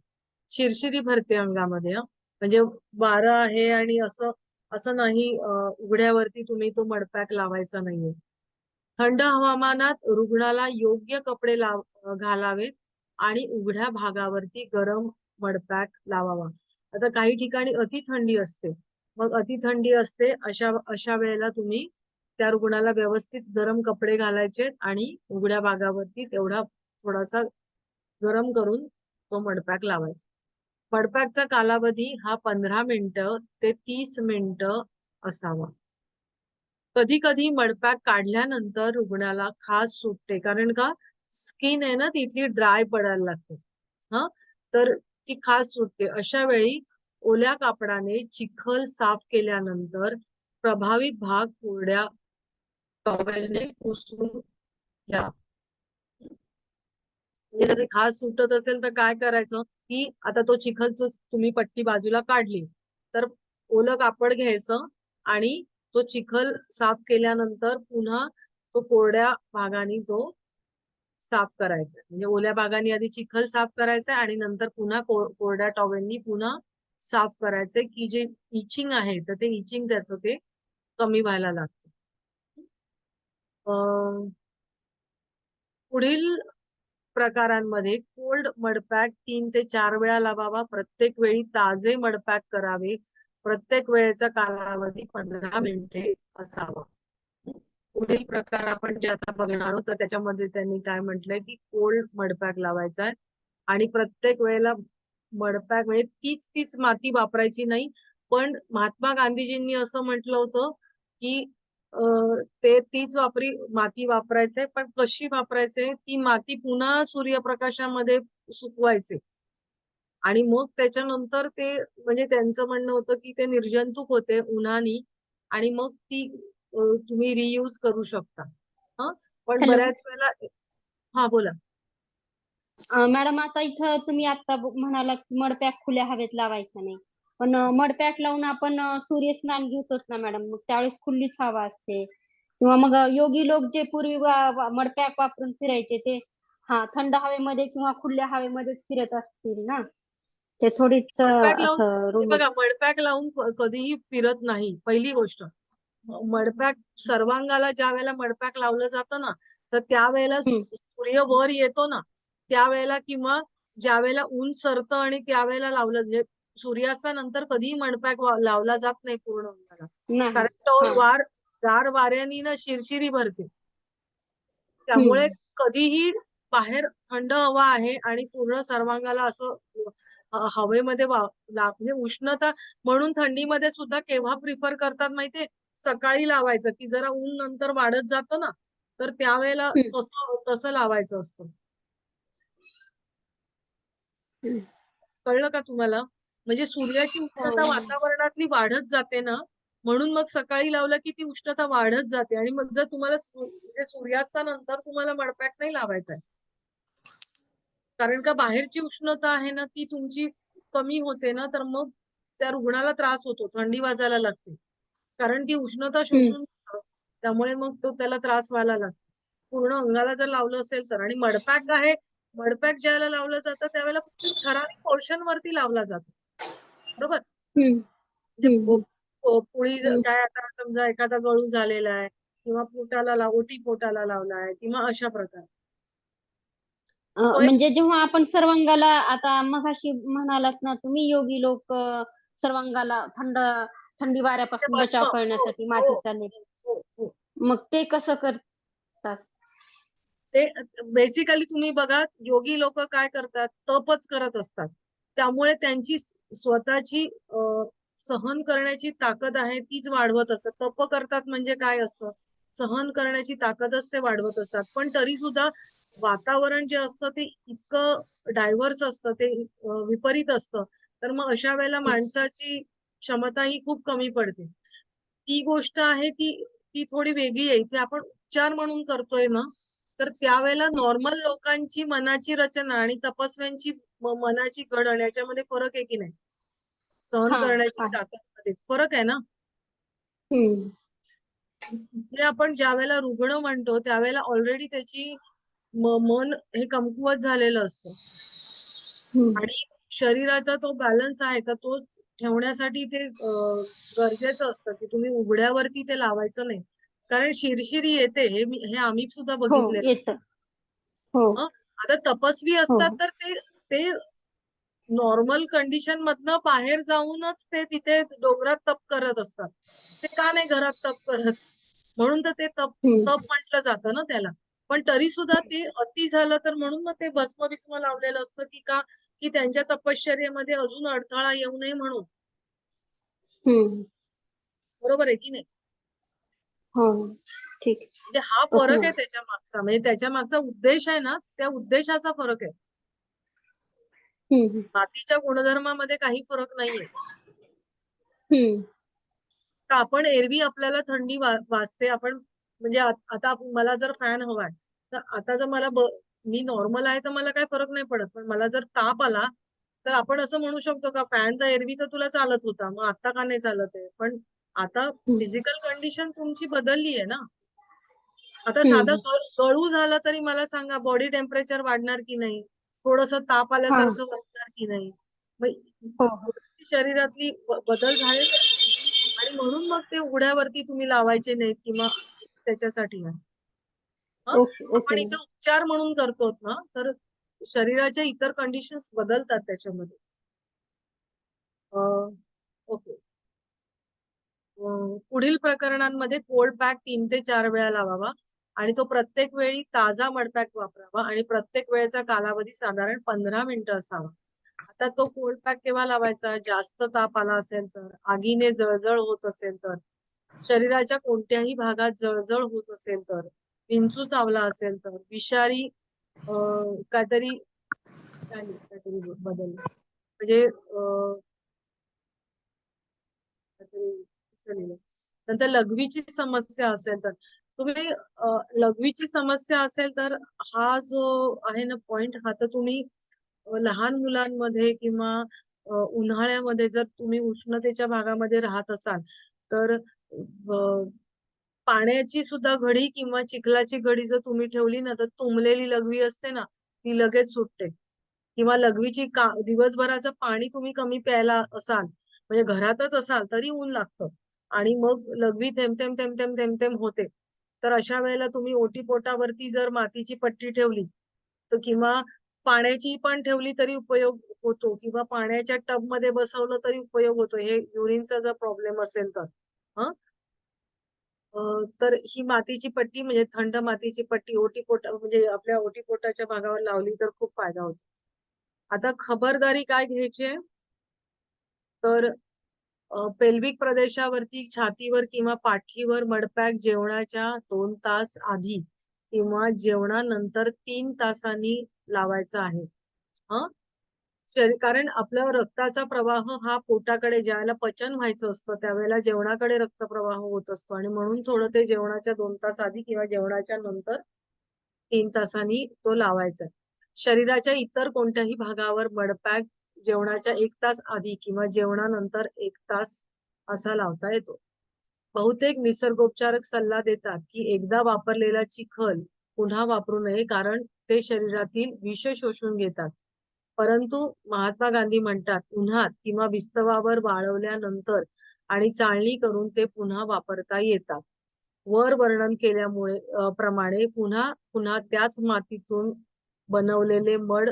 शिरशिरी भरते अंगामध्ये. म्हणजे वारं आहे आणि असं असं नाही उघड्यावरती तुम्ही तो मडपॅक लावायचा नाहीये. थंड हवामानात रुग्णाला योग्य कपडे घालावेत आणि उघड्या भागावरती गरम मडपॅक लावावा. आता काही ठिकाणी अति थंडी असते, मग अति थंडी असते अशा वेळेला तुम्ही त्या रुग्णाला व्यवस्थित गरम कपडे घालायचे आणि उघड्या भागावरती तेवढा थोडासा गरम करून तो मडपॅक लावायचा. मडपॅकचा कालावधी हा 15 मिनिटं ते 30 मिनिटं असावा. कधी कधी मडपॅक काढल्यानंतर रुग्णाला खाज सुटते, कारण का स्किन आहे ना तिथली ड्राय पडायला लागते. हा, तर ती खाज सुटते. अशा वेळी ओल्या कापडाने चिखल साफ केल्यानंतर प्रभावित भाग कोरड्या टॉवेलने पुसून घ्या. जर ते खाज सुटत असेल तर काय करायचं की आता तो चिखल तुम्ही पट्टी बाजूला काढली तर ओलं कापड घ्यायचं आणि तो चिखल साफ केल्यानंतर पुन्हा तो कोरड्या भागाने तो साफ करायचा. म्हणजे ओल्या भागाने आधी चिखल साफ करायचा आणि नंतर पुन्हा कोरड्या टॉवेलनी पुन्हा साफ करायचे की जे इचिंग आहे तर ते इचिंग त्याचं ते कमी व्हायला लागतं. पुढील प्रकारांमध्ये कोल्ड मडपॅक 3 ते 4 वेळा लावावा. प्रत्येक वेळी ताजे मडपॅक करावे. प्रत्येक वेळेचा कालावधी 15 मिनिटे असावा. पुढील प्रकार आपण जे आता बघणार आहोत तर त्याच्यामध्ये त्यांनी काय म्हटलंय की कोल्ड मडपॅक लावायचा आहे आणि प्रत्येक वेळेला मडपॅक म्हणजे तीच माती वापरायची नाही. पण महात्मा गांधीजींनी असं म्हटलं होतं की ते तीच माती वापरायचंय, पण कशी वापरायचंय ती माती पुन्हा सूर्यप्रकाशामध्ये सुकवायचे आणि मग त्याच्यानंतर ते, म्हणजे त्यांचं म्हणणं होतं की ते निर्जंतुक होते उन्हानी आणि मग ती तुम्ही रियूज करू शकता. हा, पण हॅलो बऱ्याच वेळेला. हा बोला. मॅडम, आता इथं तुम्ही आता म्हणालात की मडपॅक खुल्या हवेत लावायचा नाही, पण मडपॅक लावून आपण सूर्यस्नान घेतोच ना मॅडम, मग त्यावेळेस खुल्लीच हवा असते. किंवा मग योगी लोक जे पूर्वी मडपॅक वापरून फिरायचे ते थंड हवेमध्ये किंवा खुल्या हवेमध्येच फिरत असतील ना, ते थोडीच मडपॅक लावून, असं हे रूम. बघा मडपॅक लावून कधीही फिरत नाही. पहिली गोष्ट, मडपॅक सर्वांगाला ज्या वेळेला मडपॅक लावलं जातं ना तर त्यावेळेला सूर्य वर येतो ना त्यावेळेला किंवा ज्या वेळेला ऊन सरतं आणि त्यावेळेला लावलं, म्हणजे सूर्यास्तानंतर कधीही मडपॅक लावला जात नाही पूर्ण अंगाला, नाही. कारण तो हा. गार वाऱ्यानी ना शिरशिरी भरते. त्यामुळे कधीही बाहेर थंड हवा आहे आणि पूर्ण सर्वांगाला असं हवेमध्ये म्हणजे उष्णता, म्हणून थंडीमध्ये सुद्धा केव्हा प्रिफर करतात माहितीये, सकाळी लावायचं की जरा ऊन नंतर वाढत जातं ना तर त्यावेळेला तसं लावायचं असतं. कळलं का तुम्हाला? म्हणजे सूर्याची उष्णता वातावरणातली वाढत जाते ना म्हणून मग सकाळी लावलं की ती उष्णता वाढत जाते आणि मग जर तुम्हाला म्हणजे सूर्यास्तानंतर तुम्हाला मडपॅक नाही लावायचा आहे. कारण का बाहेरची उष्णता आहे ना ती तुमची कमी होते ना, तर मग त्या रुग्णाला त्रास होतो, थंडी वाजायला लागते. कारण ती उष्णता शोषून घेतं. त्यामुळे मग तो त्याला त्रास व्हायला लागतो. पूर्ण अंगाला जर लावलं असेल तर. आणि मडपॅक आहे, मडपॅक ज्यावेळेला लावलं जातं त्यावेळेला फक्त ठराविक पोर्शन वरती लावला जातो. बरोबर? हम्म म्हणजे हम्म पोळी काय आता समजा एखादा गळू झालेला आहे किंवा पोटाला ओटी पोटाला लावलाय किंवा अशा प्रकारे. तो एक म्हणजे जेव्हा आपण सर्वांगाला आता मगाशी म्हणालात ना तुम्ही योगी लोक सर्वांगाला थंडी वाऱ्यापासून भस्म. बचाव हो, करण्यासाठी हो, मातीचा लेप, हो, हो. मग ते कसं करतात? ते बेसिकली तुम्ही बघा योगी लोक काय करतात, तपच करत असतात. त्यामुळे त्यांची स्वतःची सहन करण्याची ताकद आहे तीच वाढवत असतात. तप करतात म्हणजे काय असतं, सहन करण्याची ताकदच ते वाढवत असतात. पण तरी सुद्धा वातावरण जे असतं ते इतकं डायव्हर्स असतं, ते विपरीत असतं. तर मग अशा वेळेला माणसाची क्षमता ही खूप कमी पडते. ती गोष्ट आहे ती ती थोडी वेगळी आहे. इथे आपण उपचार म्हणून करतोय ना, तर त्यावेळेला नॉर्मल लोकांची मनाची रचना आणि तपस्व्यांची मनाची घडण याच्यामध्ये फरक आहे की नाही? सहन हा करण्याची आहे. ताकदमध्ये फरक आहे ना? हम्म इथे आपण ज्यावेळेला रुग्ण म्हणतो त्यावेळेला ऑलरेडी त्याची मन हे कमकुवत झालेलं असतं. हम्म आणि शरीराचा तो बॅलन्स आहे तर तो ठेवण्यासाठी ते गरजेचं असतं की तुम्ही उघड्यावरती ते लावायचं नाही. कारण शिरशिरी येते हे आम्ही सुद्धा हो बघितलेलं. येतं. हो आता तपस्वी हो असतात तर ते नॉर्मल कंडिशन मधनं बाहेर जाऊनच ते तिथे डोंगरात तप करत असतात. ते का नाही घरात तप करत? म्हणून तर ते तप हम्म तप म्हटलं जातं ना त्याला. पण तरी सुद्धा ते अति झालं तर म्हणून मग ते भस्म लावलेलं असतं की का की त्यांच्या तपश्चर्येमध्ये अजून अडथळा येऊ नये म्हणून. हम्म बरोबर आहे की नाही? हो ठीक आहे. म्हणजे हा ओके फरक आहे मॅम. त्याच्या मागचा. म्हणजे त्याच्या मागचा उद्देश आहे ना, त्या उद्देशाचा फरक आहे. हम्म मातीच्या गुणधर्मामध्ये काही फरक नाहीये. हम्म तर आपण एरवी आपल्याला थंडी वाजते आपण म्हणजे आता मला जर फॅन हवाय तर आता जर मी नॉर्मल आहे तर मला काही फरक नाही पडत. पण मला जर ताप आला तर आपण असं म्हणू शकतो का फॅन तर एरवी तर तुला चालत होता मग आता का नाही चालत आहे. पण आता हम्म फिजिकल कंडिशन तुमची बदलली आहे ना. आता साधं हम्म गळू झाला तरी मला सांगा बॉडी टेम्परेचर वाढणार की नाही, थोडस ताप हा आल्यासारखं वाटणार की नाही. हो मग शरीरातली बदल झालेले असतात. आणि म्हणून मग ते उघड्यावरती तुम्ही लावायचे नाहीत किंवा त्याच्यासाठी आहे. ओके आपण ओके इथे उपचार म्हणून करतो ना, तर शरीराच्या इतर कंडिशन्स बदलतात त्याच्यामध्ये. ओके. पुढील प्रकरणांमध्ये कोल्ड पॅक 3 ते 4 वेळा लावावा आणि तो प्रत्येक वेळी ताजा मडपॅक वापरावा आणि प्रत्येक वेळेचा कालावधी साधारण 15 मिनिटं असावा. आता तो कोल्ड पॅक केव्हा लावायचा? जास्त ताप आला असेल तर, आगीने जळजळ होत असेल तर, शरीराच्या कोणत्याही भागात जळजळ होत असेल तर, विंचू चावला असेल तर, विषारी काहीतरी काहीतरी बदल म्हणजे नंतर लघवीची समस्या असेल तर तुम्ही लघवीची समस्या असेल तर हा जो आहे ना पॉइंट हा तर तुम्ही लहान मुलांमध्ये किंवा उन्हाळ्यामध्ये जर तुम्ही उष्णतेच्या भागामध्ये राहत असाल तर पाण्याची सुद्धा घडी किंवा चिखलाची घडी जर तुम्ही ठेवली ना तर तुंबलेली लघवी असते ना ती लगेच सुटते. किंवा लघवीची दिवसभराचं पाणी तुम्ही कमी प्यायला असाल म्हणजे घरातच असाल तरी ऊन लागतं आणि मग लघवी थेंब थेंब थेंब थेंब थेंब थेंब होते. तर अशा वेळेला तुम्ही ओटीपोटावरती जर मातीची पट्टी ठेवली तर किंवा पाण्याची पण ठेवली तरी उपयोग होतो किंवा पाण्याच्या टबमध्ये बसवलं तरी उपयोग होतो. हे युरिनचा जर प्रॉब्लेम असेल तर. हं. तर ही मातीची पट्टी म्हणजे थंड मातीची पट्टी ओटीपोटा म्हणजे आपल्या ओटीपोटाच्या भागावर लावली तर खूप फायदा होतो. आता खबरदारी काय घ्यायची आहे? तर पेल्विक प्रदेशावरती छातीवर किंवा पाठीवर मडपॅक जेवणाच्या 2 तास आधी किंवा जेवणानंतर 3 तासांनी लावायचा आहे. हं. कारण आपलं रक्ताचा प्रवाह हा पोटाकडे ज्यावेळेला पचन व्हायचं असतं त्यावेळेला जेवणाकडे रक्तप्रवाह होत असतो आणि म्हणून थोडं ते जेवणाच्या 2 तास आधी किंवा जेवणाच्या नंतर 3 तासांनी तो लावायचा. शरीराच्या इतर कोणत्याही भागावर मडपॅक जेवणाच्या 1 तास आधी किंवा जेवणानंतर 1 तास असा लावता येतो. बहुतेक निसर्गोपचारक सल्ला देतात की एकदा वापरलेला चिखल पुन्हा वापरू नये कारण ते शरीरातील विष शोषून घेतात. परंतु महात्मा गांधी म्हणतात उन्हात किंवा विस्तवावर वाळवल्यानंतर आणि चाळणी करून ते पुन्हा वापरता येतात. वर वर्णन केल्यामुळे प्रमाणे पुन्हा पुन्हा त्याच मातीतून बनवलेले मड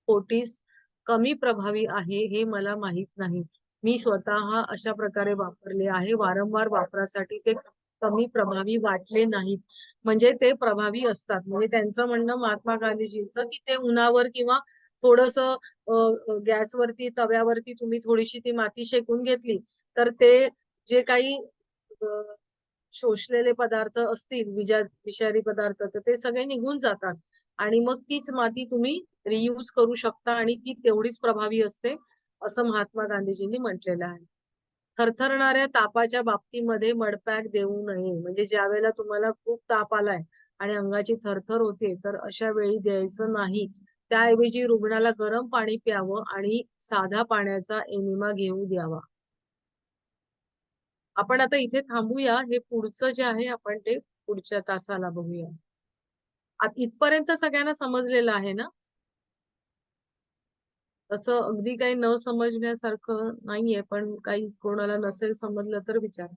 पोटीस कमी प्रभावी आहे हे मला माहित नाही. मी स्वतः अशा प्रकारे वापरले आहे. वारंवार वापरासाठी ते कमी प्रभावी वाटले नाहीत. म्हणजे ते प्रभावी असतात. म्हणजे त्यांचं म्हणणं महात्मा गांधीजींचं की ते उन्हावर किंवा थोडंसं गॅसवरती, तव्यावरती तुम्ही थोडीशी ती माती शेकून घेतली, तर ते जे काही अ, शोषलेले पदार्थ असतील, विषारी पदार्थ, तर ते सगळे निघून जातात आणि मग तीच माती तुम्ही रियूज करू शकता आणि ती तेवढीच प्रभावी असते, असं महात्मा गांधीजींनी म्हटलेलं आहे. थरथरणाऱ्या तापाच्या बाबतीमध्ये मडपॅक देऊ नये. म्हणजे ज्यावेळेला तुम्हाला खूप ताप आलाय आणि अंगाची थरथर होते, तर अशा वेळी द्यायचं नाही. त्याऐवजी रुग्णाला गरम पाणी प्यावं आणि साध्या पाण्याचा एनिमा घेऊ द्यावा. आपण आता इथे थांबूया. हे पुढचं जे आहे आपण ते पुढच्या तासाला बघूया. इथपर्यंत सगळ्यांना समजलेलं आहे ना? तसं अगदी काही न समजण्यासारखं नाहीये, पण काही कोणाला नसेल समजलं तर विचारा.